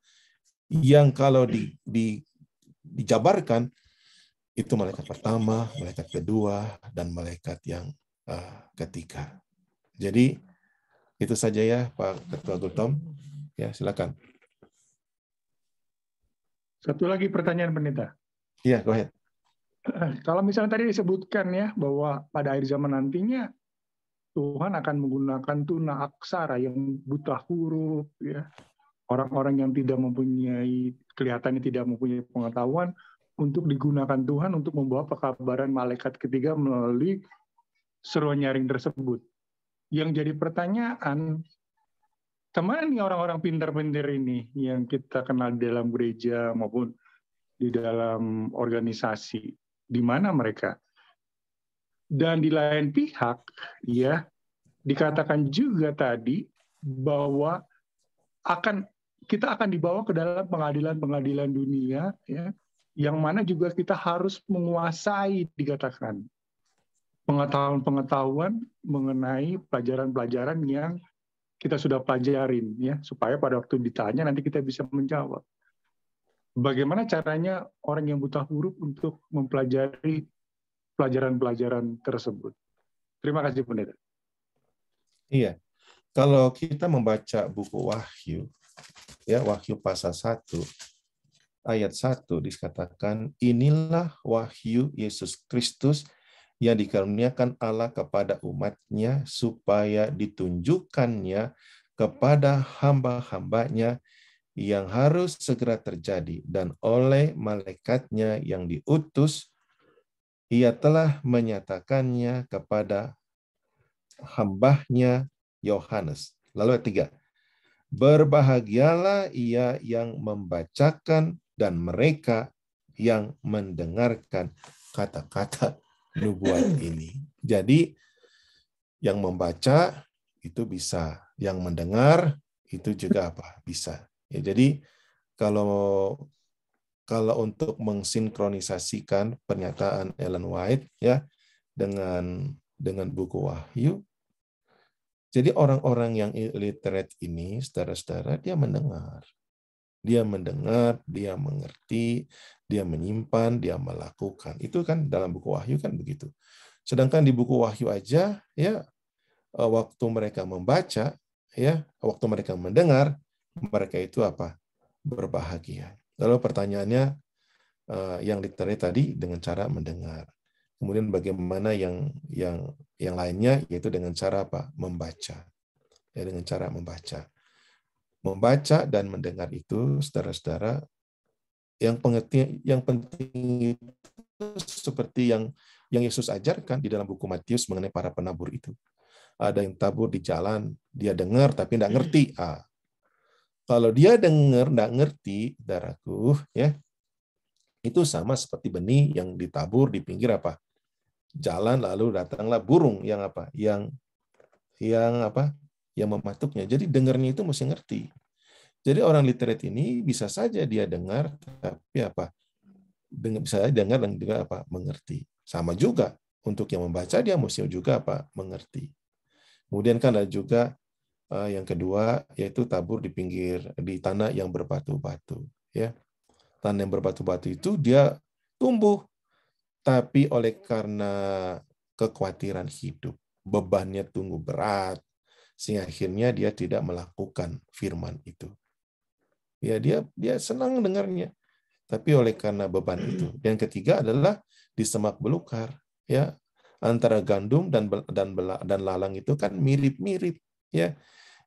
yang kalau dijabarkan itu malaikat pertama, malaikat kedua, dan malaikat yang ketiga. Jadi itu saja ya Pak Ketua Gultom. Ya, silakan. Satu lagi pertanyaan pendeta. Iya, go ahead. Kalau misalnya tadi disebutkan ya bahwa pada akhir zaman nantinya Tuhan akan menggunakan tuna aksara yang buta huruf, ya, orang-orang yang tidak mempunyai kelihatannya tidak mempunyai pengetahuan untuk digunakan Tuhan untuk membawa pekabaran malaikat ketiga melalui seruan nyaring tersebut. Yang jadi pertanyaan, kemana nih orang-orang pintar-pintar ini yang kita kenal di dalam gereja maupun di dalam organisasi? Di mana mereka? Dan di lain pihak, ya, dikatakan juga tadi bahwa kita akan dibawa ke dalam pengadilan-pengadilan dunia, ya, yang mana juga kita harus menguasai, dikatakan, pengetahuan-pengetahuan mengenai pelajaran-pelajaran yang kita sudah pelajarin, ya, supaya pada waktu ditanya nanti kita bisa menjawab. Bagaimana caranya orang yang buta huruf untuk mempelajari pelajaran-pelajaran tersebut? Terima kasih, Pendeta. Iya, kalau kita membaca buku Wahyu, ya, Wahyu pasal 1, ayat 1 dikatakan, inilah wahyu Yesus Kristus yang dikaruniakan Allah kepada umat-Nya supaya ditunjukkannya kepada hamba-hambanya yang harus segera terjadi, dan oleh malaikatnya yang diutus, ia telah menyatakannya kepada hambanya Yohanes. Lalu ayat 3, berbahagialah ia yang membacakan dan mereka yang mendengarkan kata-kata nubuat ini. Jadi yang membaca itu bisa, yang mendengar itu juga apa? Bisa. Ya, jadi kalau untuk mensinkronisasikan pernyataan Ellen White ya dengan buku Wahyu, jadi orang-orang yang illiterate ini, saudara-saudara, dia mendengar, dia mengerti, dia menyimpan, dia melakukan. Itu kan dalam buku Wahyu kan begitu. Sedangkan di buku Wahyu aja, ya, waktu mereka membaca, ya, waktu mereka mendengar, mereka itu apa? Berbahagia. Lalu pertanyaannya yang diterima tadi dengan cara mendengar. Kemudian bagaimana yang lainnya, yaitu dengan cara apa? Membaca. Ya, dengan cara membaca. Membaca dan mendengar itu, saudara-saudara, yang penting itu seperti yang Yesus ajarkan di dalam buku Matius mengenai para penabur itu. Ada yang tabur di jalan, dia dengar tapi tidak ngerti. Kalau dia dengar tidak ngerti, saudaraku, ya, itu sama seperti benih yang ditabur di pinggir apa? Jalan, lalu datanglah burung yang apa? Yang mematuknya. Jadi dengarnya itu mesti ngerti. Jadi orang literate ini bisa saja dia dengar, tapi apa? Bisa saja dengar dan juga apa? Mengerti. Sama juga untuk yang membaca, dia mesti juga apa? Mengerti. Kemudian kan ada juga yang kedua, yaitu tabur di tanah yang berbatu-batu. Ya, tanah yang berbatu-batu itu dia tumbuh, tapi oleh karena kekhawatiran hidup, bebannya tumbuh berat, sehingga akhirnya dia tidak melakukan firman itu. Ya, dia senang dengarnya, tapi oleh karena beban itu. Yang ketiga adalah di semak belukar. Ya, antara gandum dan lalang itu kan mirip-mirip. Ya,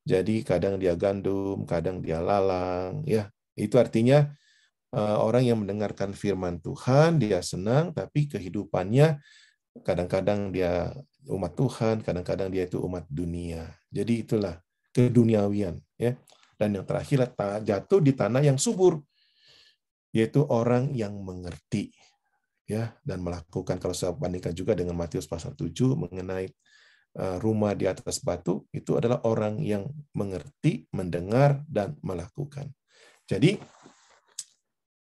jadi kadang dia gandum, kadang dia lalang. Ya, itu artinya orang yang mendengarkan firman Tuhan, dia senang, tapi kehidupannya kadang-kadang dia umat Tuhan, kadang-kadang dia itu umat dunia. Jadi itulah keduniawian. Ya. Dan yang terakhir, jatuh di tanah yang subur, yaitu orang yang mengerti. Ya, dan melakukan, kalau saya bandingkan juga dengan Matius pasal 7 mengenai rumah di atas batu, itu adalah orang yang mengerti, mendengar, dan melakukan. Jadi,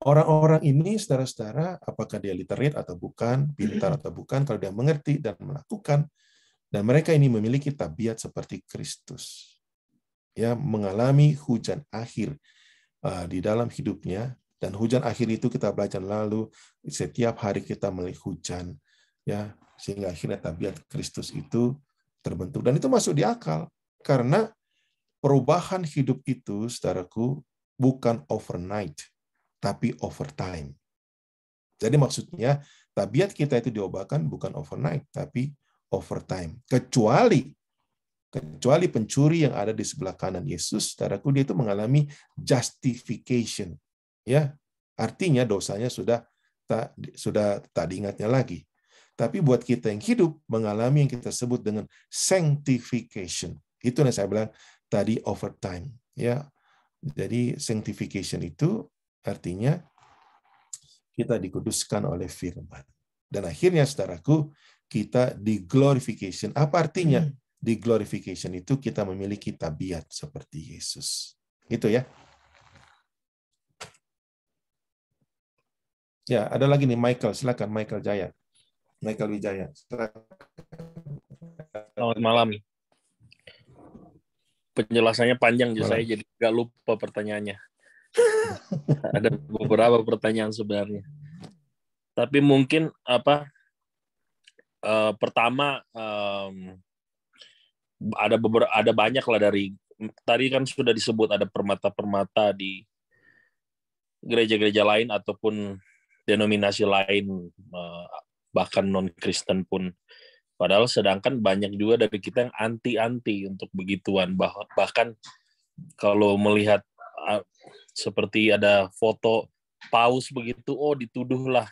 orang-orang ini, saudara-saudara, apakah dia literate atau bukan, pintar atau bukan, kalau dia mengerti dan melakukan, dan mereka ini memiliki tabiat seperti Kristus, ya, mengalami hujan akhir di dalam hidupnya, dan hujan akhir itu kita belajar lalu, setiap hari kita melihat hujan, ya, sehingga akhirnya tabiat Kristus itu terbentuk, dan itu masuk di akal, karena perubahan hidup itu, saudaraku, bukan overnight, tapi overtime. Jadi maksudnya, tabiat kita itu diubahkan bukan overnight, tapi overtime. Kecuali pencuri yang ada di sebelah kanan Yesus, saudaraku, dia itu mengalami justification. Ya, artinya dosanya sudah tak diingatnya lagi. Tapi buat kita yang hidup, mengalami yang kita sebut dengan sanctification. Itu yang saya bilang tadi, overtime. Ya, jadi sanctification itu artinya kita dikuduskan oleh firman. Dan akhirnya, saudaraku, kita di glorification. Apa artinya? Di glorification itu kita memiliki tabiat seperti Yesus. Itu ya. Ya, ada lagi nih Michael. Silakan Michael Jaya. Michael Wijaya. Silakan. Selamat malam. Penjelasannya panjang, Malam. saya jadi nggak lupa pertanyaannya. Ada beberapa pertanyaan sebenarnya. Tapi mungkin pertama ada banyak lah dari tadi kan sudah disebut ada permata-permata di gereja-gereja lain ataupun denominasi lain, bahkan non-Kristen pun. Padahal sedangkan banyak juga dari kita yang anti-anti untuk begituan. Bahkan kalau melihat seperti ada foto paus begitu, dituduhlah,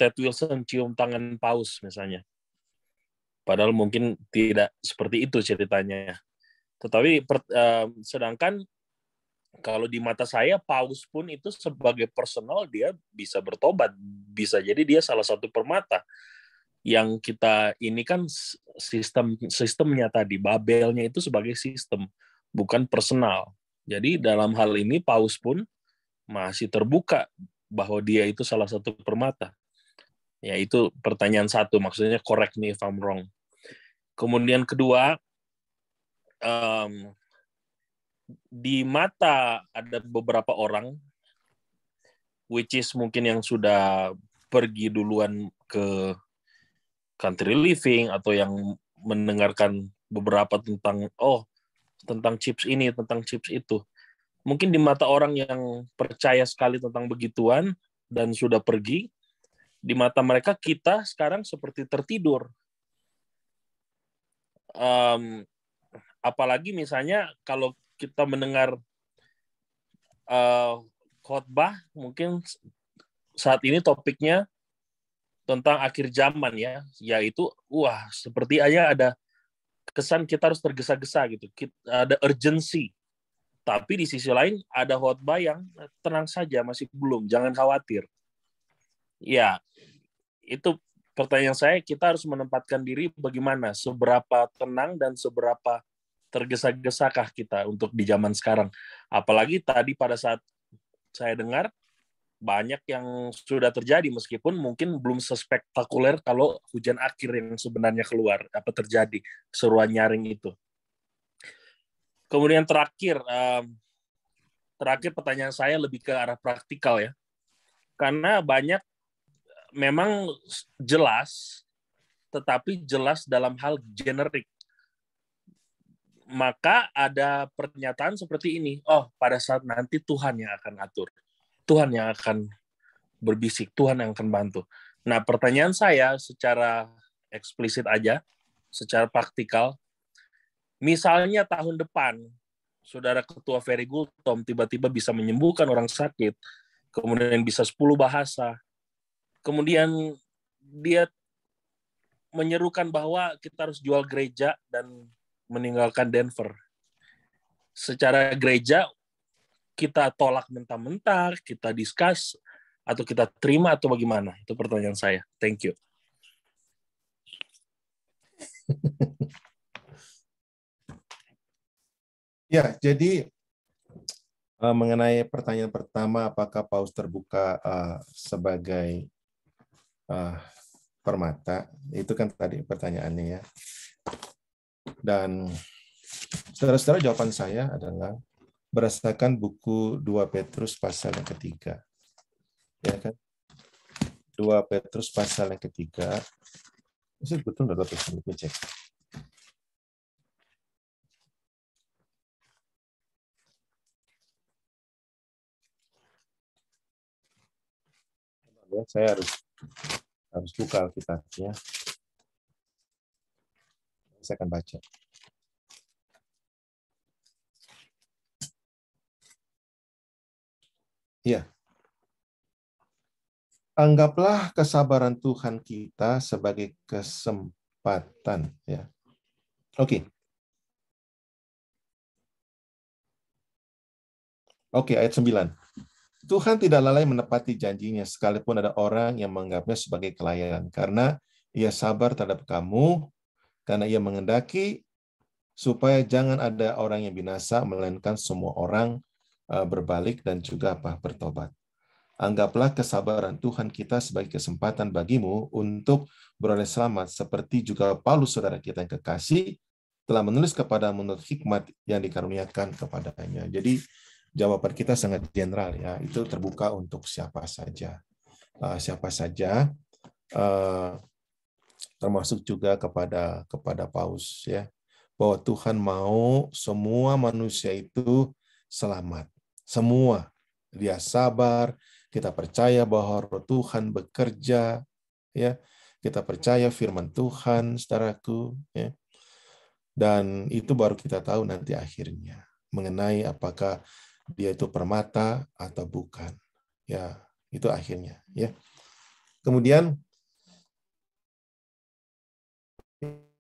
Ted Wilson cium tangan paus misalnya. Padahal mungkin tidak seperti itu ceritanya. Tetapi sedangkan kalau di mata saya, paus pun itu sebagai personal dia bisa bertobat. Bisa jadi dia salah satu permata. Yang kita ini kan sistemnya tadi, Babelnya itu sebagai sistem, bukan personal. Jadi dalam hal ini paus pun masih terbuka bahwa dia itu salah satu permata. Ya, itu pertanyaan satu, maksudnya correct me if I'm wrong. Kemudian kedua, di mata ada beberapa orang, which is mungkin yang sudah pergi duluan ke country living atau yang mendengarkan beberapa tentang chips ini, tentang chips itu. Mungkin di mata orang yang percaya sekali tentang begituan dan sudah pergi, Di mata mereka kita sekarang seperti tertidur. Apalagi misalnya kalau kita mendengar khotbah, mungkin saat ini topiknya tentang akhir zaman ya, yaitu seperti aja ada kesan kita harus tergesa-gesa gitu, ada urgency. Tapi di sisi lain ada khotbah yang tenang saja, masih belum, jangan khawatir. Ya, itu pertanyaan saya, kita harus menempatkan diri bagaimana, seberapa tenang dan seberapa tergesa-gesakah kita untuk di zaman sekarang. Apalagi tadi pada saat saya dengar, banyak yang sudah terjadi, meskipun mungkin belum sespektakuler kalau hujan akhir yang sebenarnya keluar, terjadi, seruan nyaring itu. Kemudian terakhir pertanyaan saya lebih ke arah praktikal ya. Karena banyak memang jelas, tetapi jelas dalam hal generik. Maka ada pernyataan seperti ini, pada saat nanti Tuhan yang akan atur. Tuhan yang akan berbisik, Tuhan yang akan bantu. Nah, pertanyaan saya secara eksplisit aja, secara praktikal, misalnya tahun depan, Saudara Ketua Ferry Gultom tiba-tiba bisa menyembuhkan orang sakit, kemudian bisa 10 bahasa, kemudian dia menyerukan bahwa kita harus jual gereja dan meninggalkan Denver. Secara gereja, kita tolak mentah-mentah, kita discuss, atau kita terima, atau bagaimana? Itu pertanyaan saya. Thank you. Ya, jadi mengenai pertanyaan pertama, apakah paus terbuka sebagai permata? Itu kan tadi pertanyaannya ya. Dan saudara-saudara, jawaban saya adalah berdasarkan buku 2 Petrus pasal yang ketiga. Ya kan? 2 Petrus pasal yang ketiga. Ini betul nggak 2 Petrus? Cek. Ya, saya harus buka Alkitabnya. Saya akan baca. Ya. Anggaplah kesabaran Tuhan kita sebagai kesempatan. Ya. Oke. Oke, ayat 9. Tuhan tidak lalai menepati janjinya, sekalipun ada orang yang menganggapnya sebagai kelalaian, karena Ia sabar terhadap kamu, karena Ia mengendaki supaya jangan ada orang yang binasa, melainkan semua orang berbalik dan juga bertobat. Anggaplah kesabaran Tuhan kita sebagai kesempatan bagimu untuk beroleh selamat, seperti juga Paulus, saudara kita yang kekasih, telah menulis kepada menurut hikmat yang dikaruniakan kepadanya. Jadi jawaban kita sangat general ya, itu terbuka untuk siapa saja, termasuk juga kepada Paus ya, bahwa Tuhan mau semua manusia itu selamat, semua. Dia sabar, kita percaya bahwa Roh Tuhan bekerja, ya, kita percaya firman Tuhan, saudaraku, ya, dan itu baru kita tahu nanti akhirnya mengenai apakah dia itu permata atau bukan, ya, itu akhirnya, ya. Kemudian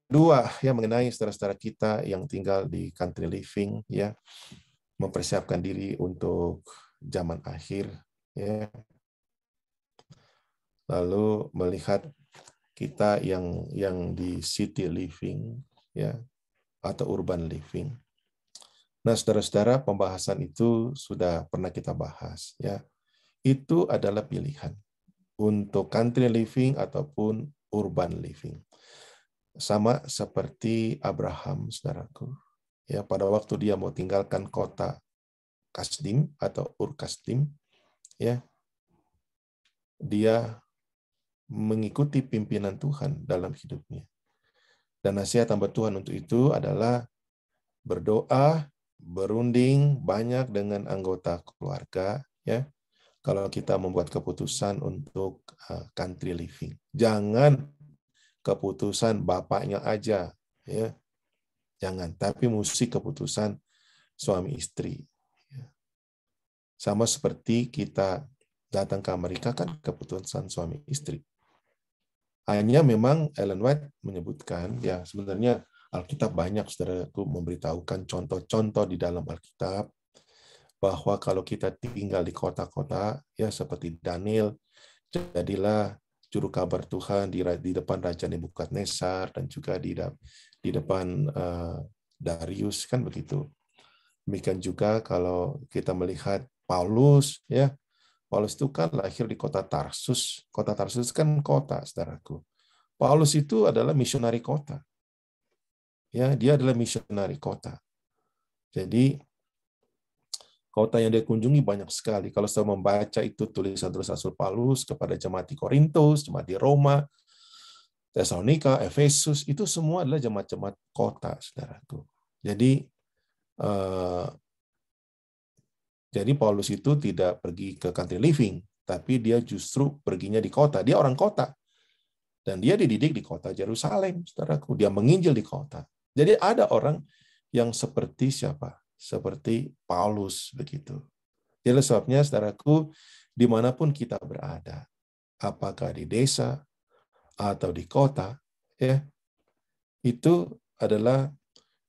dua, ya, mengenai saudara-saudara kita yang tinggal di country living, ya, mempersiapkan diri untuk zaman akhir, ya. Lalu melihat kita yang di city living, ya, atau urban living. Nah, saudara-saudara, pembahasan itu sudah pernah kita bahas, ya. Itu adalah pilihan untuk country living ataupun urban living. Sama seperti Abraham, saudaraku. Ya, pada waktu dia mau tinggalkan kota Kasdim atau Ur Kasdim, ya, dia mengikuti pimpinan Tuhan dalam hidupnya. Dan nasihat hamba Tuhan untuk itu adalah berdoa, berunding banyak dengan anggota keluarga, ya, kalau kita membuat keputusan untuk country living. Jangan keputusan bapaknya aja, ya. Jangan, tapi mesti keputusan suami istri. Sama seperti kita datang ke Amerika kan keputusan suami istri. Hanya memang Ellen White menyebutkan, ya sebenarnya Alkitab banyak, saudaraku, memberitahukan contoh-contoh di dalam Alkitab bahwa kalau kita tinggal di kota-kota, ya seperti Daniel, jadilah juru kabar Tuhan di depan Raja Nebukadnezar dan juga di depan Darius, kan begitu. Demikian juga kalau kita melihat Paulus, ya Paulus itu kan lahir di kota Tarsus. Kota Tarsus kan kota, saudaraku. Paulus itu adalah misionari kota. Ya, dia adalah misionari kota. Jadi kota yang dia kunjungi banyak sekali. Kalau saya membaca itu tulisan Rasul Paulus kepada jemaat di Korintus, jemaat di Roma, Tesalonika, Efesus, itu semua adalah jemaat-jemaat kota, saudaraku. Jadi Paulus itu tidak pergi ke country living, tapi dia justru perginya di kota. Dia orang kota. Dan dia dididik di kota Yerusalem, saudaraku. Dia menginjil di kota. Jadi ada orang yang seperti siapa? Seperti Paulus, begitu. Jadi sebabnya, saudaraku, dimanapun kita berada, apakah di desa atau di kota, ya, itu adalah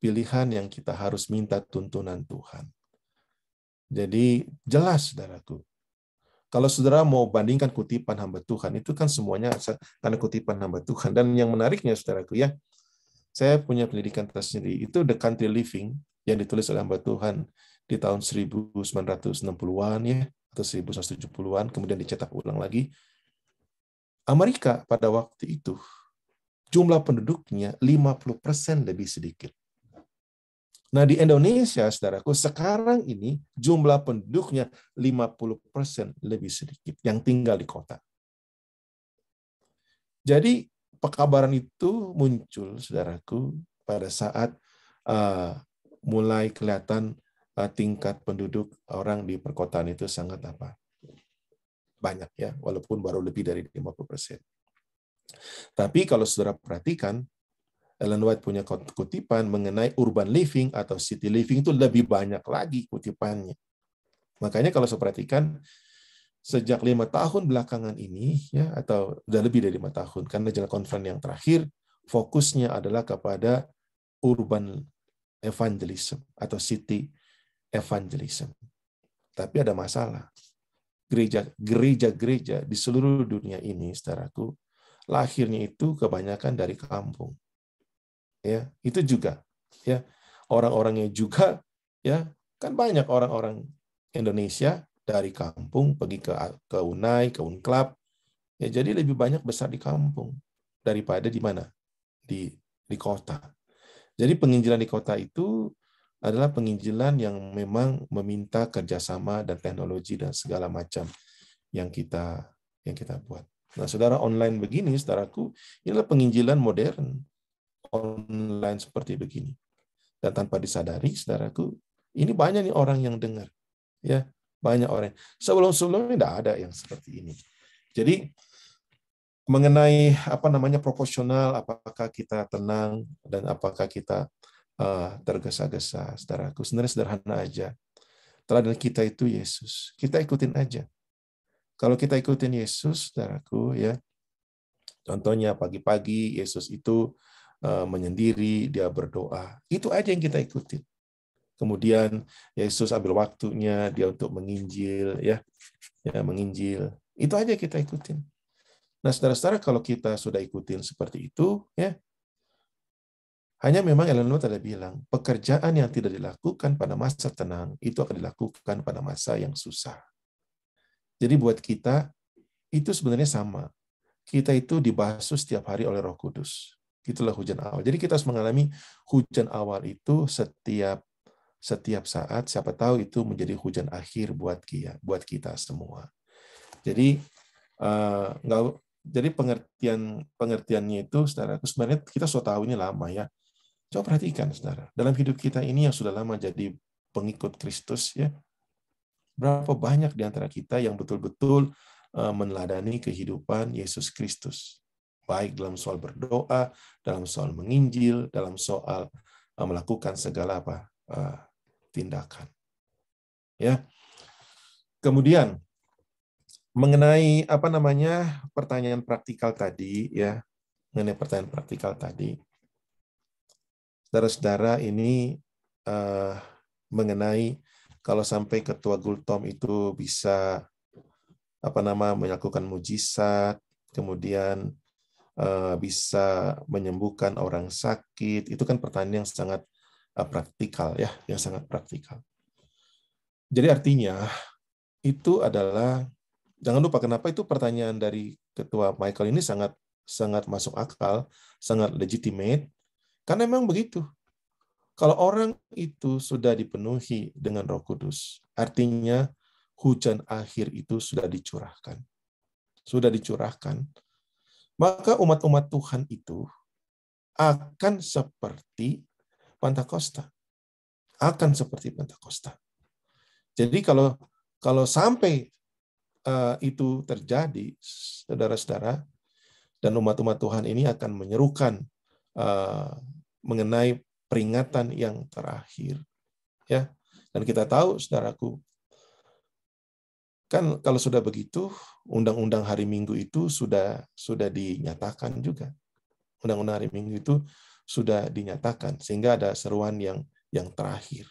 pilihan yang kita harus minta tuntunan Tuhan. Jadi jelas, saudaraku. Kalau saudara mau bandingkan kutipan hamba Tuhan, itu kan semuanya karena kutipan hamba Tuhan. Dan yang menariknya, saudaraku, ya, saya punya pendidikan tersendiri. Itu The Country Living yang ditulis oleh hamba Tuhan di tahun 1960-an, ya, atau 1970-an, kemudian dicetak ulang lagi. Amerika pada waktu itu, jumlah penduduknya 50% lebih sedikit. Nah, di Indonesia, saudaraku, sekarang ini jumlah penduduknya 50% lebih sedikit yang tinggal di kota. Jadi, pekabaran itu muncul, saudaraku, pada saat mulai kelihatan tingkat penduduk orang di perkotaan itu sangat banyak, ya, walaupun baru lebih dari 50%. Tapi kalau saudara perhatikan, Ellen White punya kutipan mengenai urban living atau city living itu lebih banyak lagi kutipannya. Makanya kalau saya perhatikan, sejak 5 tahun belakangan ini, ya, atau sudah lebih dari 5 tahun, karena General Conference yang terakhir, fokusnya adalah kepada urban evangelism atau city evangelism. Tapi ada masalah. Gereja-gereja di seluruh dunia ini, saudaraku, lahirnya itu kebanyakan dari kampung. Ya, itu juga, ya, orang-orangnya juga, ya, kan banyak orang-orang Indonesia dari kampung pergi ke Unai, ke Unclub, ya, jadi lebih banyak besar di kampung daripada di mana, di kota. Jadi penginjilan di kota itu adalah penginjilan yang memang meminta kerjasama dan teknologi dan segala macam yang kita buat. Nah, saudara, online begini, saudaraku, inilah penginjilan modern. Online seperti begini. Dan tanpa disadari, saudaraku, ini banyak nih orang yang dengar. Ya, banyak orang. Sebelum-sebelumnya tidak ada yang seperti ini. Jadi, mengenai proporsional, apakah kita tenang dan apakah kita tergesa-gesa, saudaraku, sebenarnya sederhana aja. Teladan kita itu Yesus. Kita ikutin aja. Kalau kita ikutin Yesus, saudaraku, ya, contohnya pagi-pagi Yesus itu menyendiri, dia berdoa. Itu aja yang kita ikutin. Kemudian Yesus ambil waktunya dia untuk menginjil, ya menginjil. Itu aja kita ikutin. Nah, saudara-saudara, kalau kita sudah ikutin seperti itu, ya, hanya memang Ellen White ada bilang, pekerjaan yang tidak dilakukan pada masa tenang itu akan dilakukan pada masa yang susah. Jadi buat kita itu sebenarnya sama. Kita itu dibasuh setiap hari oleh Roh Kudus. Itulah hujan awal. Jadi kita harus mengalami hujan awal itu setiap saat. Siapa tahu itu menjadi hujan akhir buat kita semua. Jadi jadi pengertiannya itu, saudara, sebenarnya kita sudah tahu ini lama, ya. Coba perhatikan, saudara, dalam hidup kita ini yang sudah lama jadi pengikut Kristus, ya, Berapa banyak di antara kita yang betul-betul meneladani kehidupan Yesus Kristus. Baik dalam soal berdoa, dalam soal menginjil, dalam soal melakukan segala tindakan. Ya. Kemudian mengenai pertanyaan praktikal tadi, ya, mengenai pertanyaan praktikal tadi, saudara-saudara, ini mengenai kalau sampai Ketua Gultom itu bisa melakukan mujizat, kemudian bisa menyembuhkan orang sakit, itu kan pertanyaan yang sangat praktikal, ya, yang sangat praktikal. Jadi artinya itu adalah, jangan lupa kenapa itu pertanyaan dari Ketua Michael ini sangat masuk akal, sangat legitimate, karena memang begitu. Kalau orang itu sudah dipenuhi dengan Roh Kudus, artinya hujan akhir itu sudah dicurahkan. Sudah dicurahkan. Maka umat-umat Tuhan itu akan seperti Pentakosta. Akan seperti Pentakosta. Jadi kalau sampai itu terjadi, saudara-saudara, dan umat-umat Tuhan ini akan menyerukan mengenai peringatan yang terakhir, ya. Dan kita tahu, saudaraku, kan kalau sudah begitu, undang-undang hari Minggu itu sudah dinyatakan juga. Undang-undang hari Minggu itu sudah dinyatakan, sehingga ada seruan yang terakhir.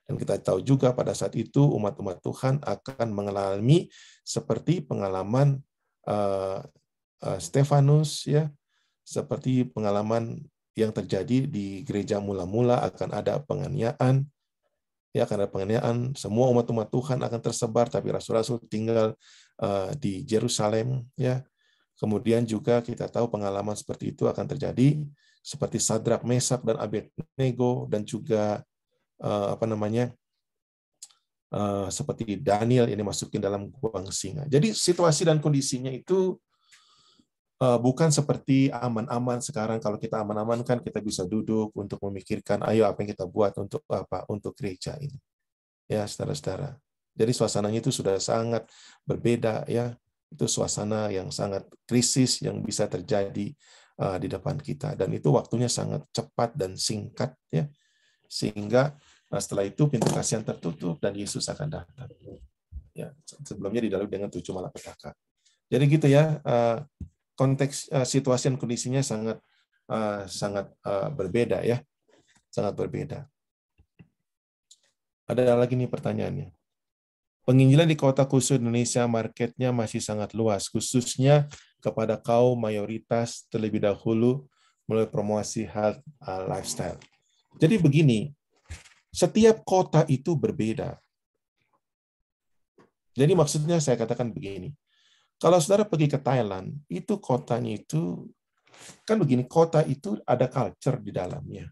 Dan kita tahu juga pada saat itu umat-umat Tuhan akan mengalami seperti pengalaman Stefanus, ya, seperti pengalaman yang terjadi di gereja mula-mula, akan ada penganiayaan, ya, akan ada penganiayaan, semua umat-umat Tuhan akan tersebar, tapi rasul-rasul tinggal di Yerusalem, ya. Kemudian juga kita tahu pengalaman seperti itu akan terjadi, seperti Sadrak, Mesak, dan Abednego, dan juga seperti Daniel ini masukin dalam gubang singa. Jadi situasi dan kondisinya itu bukan seperti aman-aman sekarang. Kalau kita aman-aman kan kita bisa duduk untuk memikirkan, ayo apa yang kita buat untuk apa, untuk gereja ini. Ya, saudara-saudara. Jadi suasananya itu sudah sangat berbeda, ya. Itu suasana yang sangat krisis yang bisa terjadi di depan kita, dan itu waktunya sangat cepat dan singkat, ya. Sehingga setelah itu pintu kasihan tertutup dan Yesus akan datang. Ya, sebelumnya dilalui dengan 7 malapetaka. Jadi gitu, ya. Konteks situasi dan kondisinya sangat berbeda, ya, sangat berbeda. Ada lagi nih pertanyaannya. Penginjilan di kota khusus Indonesia marketnya masih sangat luas, khususnya kepada kaum mayoritas terlebih dahulu melalui promosi health lifestyle. Jadi begini, setiap kota itu berbeda. Jadi maksudnya saya katakan begini. Kalau saudara pergi ke Thailand, itu kotanya itu, kan begini, kota itu ada culture di dalamnya.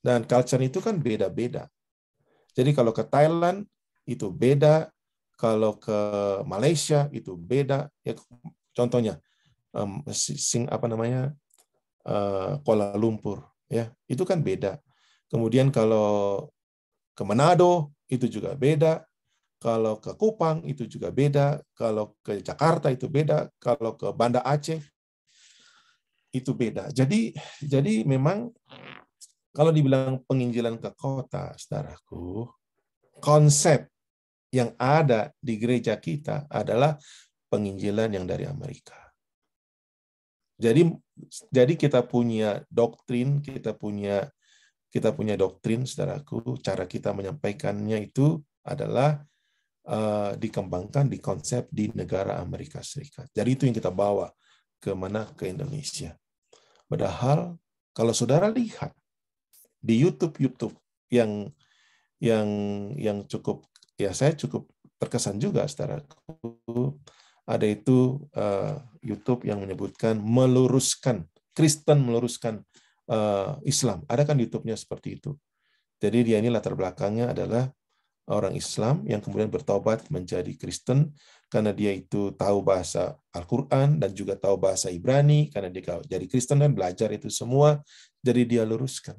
Dan culture itu kan beda-beda. Jadi kalau ke Thailand, itu beda. Kalau ke Malaysia, itu beda. Ya, contohnya, Kuala Lumpur. Ya, itu kan beda. Kemudian kalau ke Manado, itu juga beda. Kalau ke Kupang itu juga beda, kalau ke Jakarta itu beda, kalau ke Banda Aceh itu beda. Jadi memang kalau dibilang penginjilan ke kota, saudaraku, konsep yang ada di gereja kita adalah penginjilan yang dari Amerika. Jadi kita punya doktrin, kita punya doktrin, saudaraku, cara kita menyampaikannya itu adalah dikembangkan di konsep di negara Amerika Serikat. Jadi itu yang kita bawa ke Indonesia. Padahal kalau saudara lihat di YouTube yang cukup, ya, saya cukup terkesan juga, saudaraku, ada itu YouTube yang menyebutkan Kristen meluruskan Islam. Ada kan YouTube-nya seperti itu. Jadi dia ini latar belakangnya adalah orang Islam yang kemudian bertobat menjadi Kristen karena dia itu tahu bahasa Al-Quran dan juga tahu bahasa Ibrani, karena dia jadi Kristen dan belajar itu semua, jadi dia luruskan.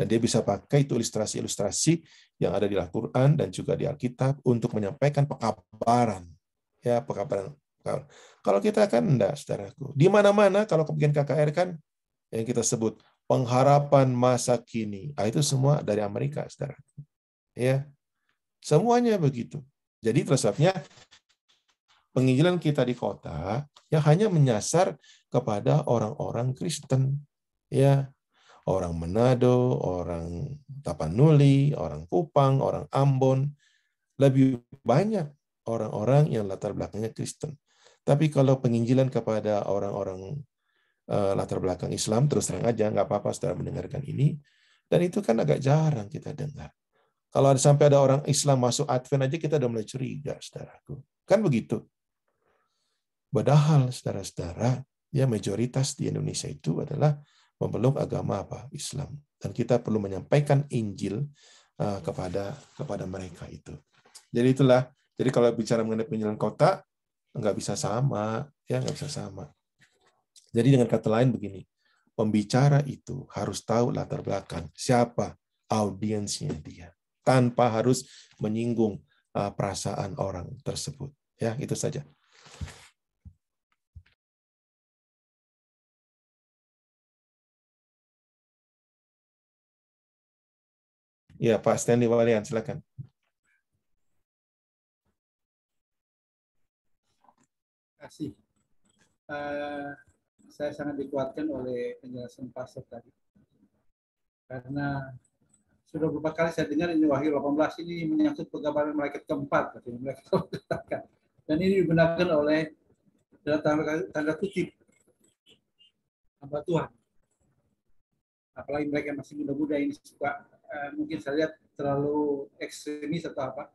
Dan dia bisa pakai itu ilustrasi-ilustrasi yang ada di Al-Quran dan juga di Alkitab untuk menyampaikan pekabaran. Ya, pekabaran. Kalau kita kan enggak, saudaraku. Di mana-mana kalau kemudian KKR kan yang kita sebut pengharapan masa kini. Itu semua dari Amerika, saudaraku. Ya, semuanya begitu. Jadi terus sebabnya penginjilan kita di kota yang hanya menyasar kepada orang-orang Kristen. Ya, orang Manado, orang Tapanuli, orang Kupang, orang Ambon, lebih banyak orang-orang yang latar belakangnya Kristen. Tapi kalau penginjilan kepada orang-orang latar belakang Islam, terus terang aja, nggak apa-apa saudara mendengarkan ini, dan itu kan agak jarang kita dengar. Kalau sampai ada orang Islam masuk Advent aja, kita udah mulai curiga, saudaraku. Kan begitu. Padahal, saudara-saudara, ya mayoritas di Indonesia itu adalah memeluk agama apa? Islam. Dan kita perlu menyampaikan Injil kepada mereka itu. Jadi itulah. Jadi kalau bicara mengenai penginjilan kota, nggak bisa sama, ya nggak bisa sama. Jadi dengan kata lain begini, pembicara itu harus tahu latar belakang siapa audiensnya dia, tanpa harus menyinggung perasaan orang tersebut. Ya itu saja. Ya, Pak Stanley Walian, silakan. Terima kasih. Saya sangat dikuatkan oleh penjelasan Pastor tadi. Karena sudah beberapa kali saya dengar ini Wahyu 18 ini menyangkut pekabaran malaikat keempat. Dan ini digunakan oleh tanda kutip hamba Tuhan. Apalagi mereka masih muda-muda ini suka mungkin saya lihat terlalu ekstremis atau apa.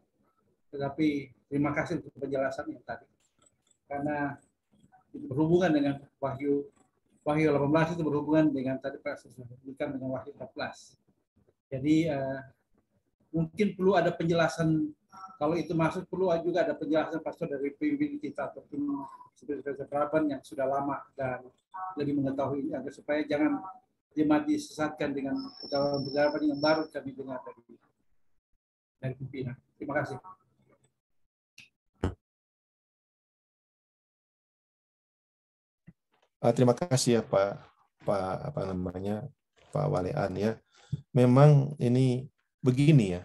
Tetapi terima kasih untuk penjelasan yang tadi. Karena itu berhubungan dengan Wahyu 18 itu berhubungan dengan tadi Pak sebutkan dengan Wahyu 14. Jadi mungkin perlu ada penjelasan, kalau itu masuk perlu juga ada penjelasan pastor dari pemimpin kita ataupun sebagai kerabat yang sudah lama dan lebih mengetahui ini agar supaya jangan jemaat disesatkan dengan pejabat yang baru kami dengar dari pimpinan. Terima kasih. Terima kasih ya Pak Walean ya. Memang ini begini ya.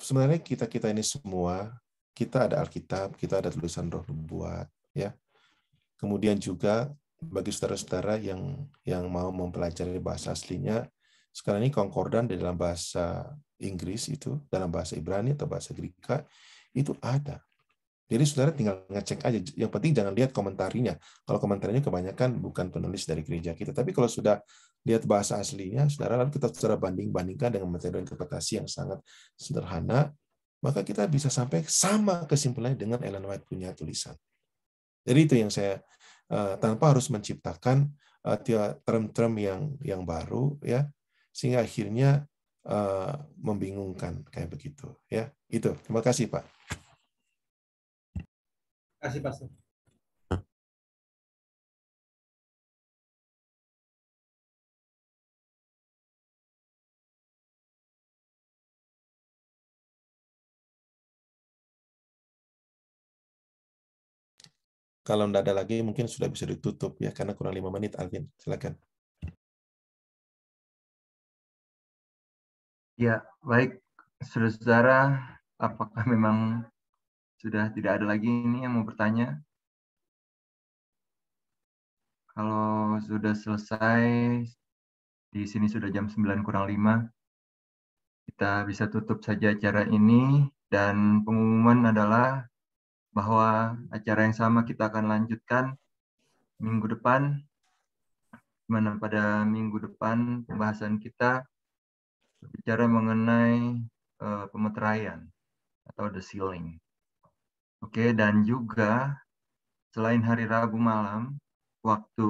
Sebenarnya kita ini semua, kita ada Alkitab, kita ada tulisan Roh Nubuat ya. Kemudian juga bagi saudara-saudara yang mau mempelajari bahasa aslinya, sekarang ini konkordan di dalam bahasa Inggris itu, dalam bahasa Ibrani atau bahasa Greka itu ada. Jadi saudara tinggal ngecek aja. Yang penting jangan lihat komentarinya. Kalau komentarinya kebanyakan bukan penulis dari gereja kita. Tapi kalau sudah lihat bahasa aslinya, saudara lalu kita saudara bandingkan dengan metode interpretasi yang sangat sederhana, maka kita bisa sampai sama kesimpulannya dengan Ellen White punya tulisan. Jadi itu yang saya tanpa harus menciptakan term-term yang baru ya, sehingga akhirnya membingungkan kayak begitu ya. Itu. Terima kasih Pak. Terima kasih Pastor. Kalau tidak ada lagi, mungkin sudah bisa ditutup ya, karena kurang 5 menit, Alvin. Silakan. Ya, baik, saudara-saudara, apakah memang sudah tidak ada lagi ini yang mau bertanya? Kalau sudah selesai, di sini sudah jam 9:05, kita bisa tutup saja acara ini, dan pengumuman adalah bahwa acara yang sama kita akan lanjutkan minggu depan, di mana pada minggu depan pembahasan kita berbicara mengenai pemeteraian atau the sealing. Oke, dan juga selain hari Rabu malam waktu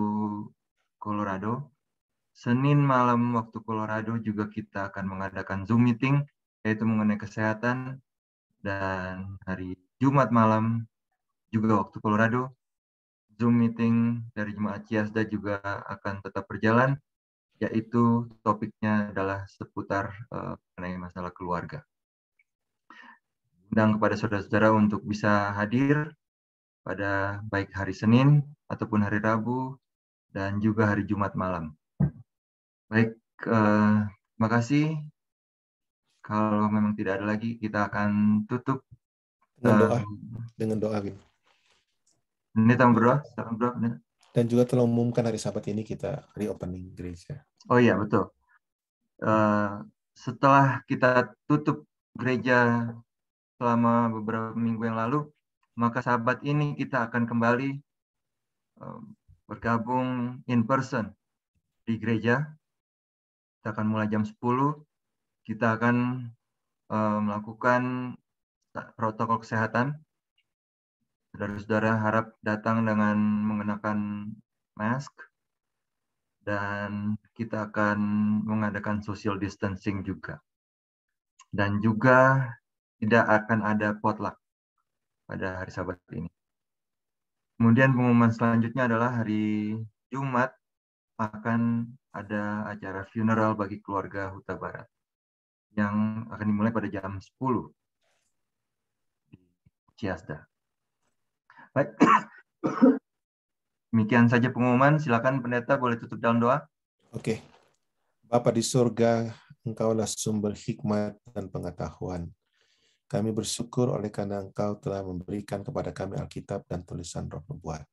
Colorado, Senin malam waktu Colorado juga kita akan mengadakan Zoom meeting yaitu mengenai kesehatan, dan hari Jumat malam juga waktu Colorado Zoom meeting dari Jemaat Ciasda juga akan tetap berjalan yaitu topiknya adalah seputar mengenai masalah keluarga. Undang kepada saudara-saudara untuk bisa hadir pada baik hari Senin ataupun hari Rabu dan juga hari Jumat malam. Baik, terima kasih. Kalau memang tidak ada lagi, kita akan tutup dengan doa. Ini kita berdoa. Dan juga telah umumkan hari Sabat ini kita reopening gereja. Oh iya, betul. Setelah kita tutup gereja selama beberapa minggu yang lalu, maka Sabat ini kita akan kembali bergabung in person di gereja. Kita akan mulai jam 10. Kita akan melakukan protokol kesehatan. Saudara-saudara harap datang dengan mengenakan mask. Dan kita akan mengadakan social distancing juga. Dan juga tidak akan ada potluck pada hari Sabat ini. Kemudian pengumuman selanjutnya adalah hari Jumat akan ada acara funeral bagi keluarga Huta Barat yang akan dimulai pada jam 10 di Ciasda. Baik. Demikian saja pengumuman. Silakan pendeta boleh tutup dalam doa. Oke. Bapa di surga, Engkaulah sumber hikmat dan pengetahuan. Kami bersyukur oleh karena Engkau telah memberikan kepada kami Alkitab dan tulisan Roh Nubuat.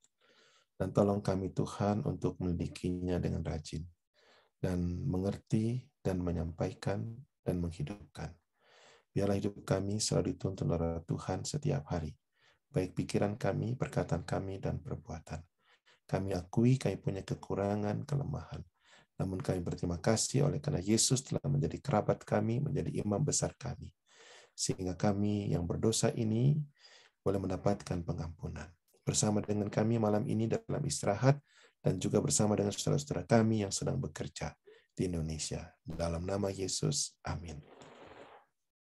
Dan tolong kami Tuhan untuk mendidikinya dengan rajin dan mengerti dan menyampaikan dan menghidupkan. Biarlah hidup kami selalu dituntun oleh Tuhan setiap hari, baik pikiran kami, perkataan kami, dan perbuatan. Kami akui kami punya kekurangan, kelemahan. Namun kami berterima kasih oleh karena Yesus telah menjadi kerabat kami, menjadi imam besar kami. Sehingga kami yang berdosa ini boleh mendapatkan pengampunan. Bersama dengan kami malam ini dalam istirahat, dan juga bersama dengan saudara-saudara kami yang sedang bekerja di Indonesia. Dalam nama Yesus, amin.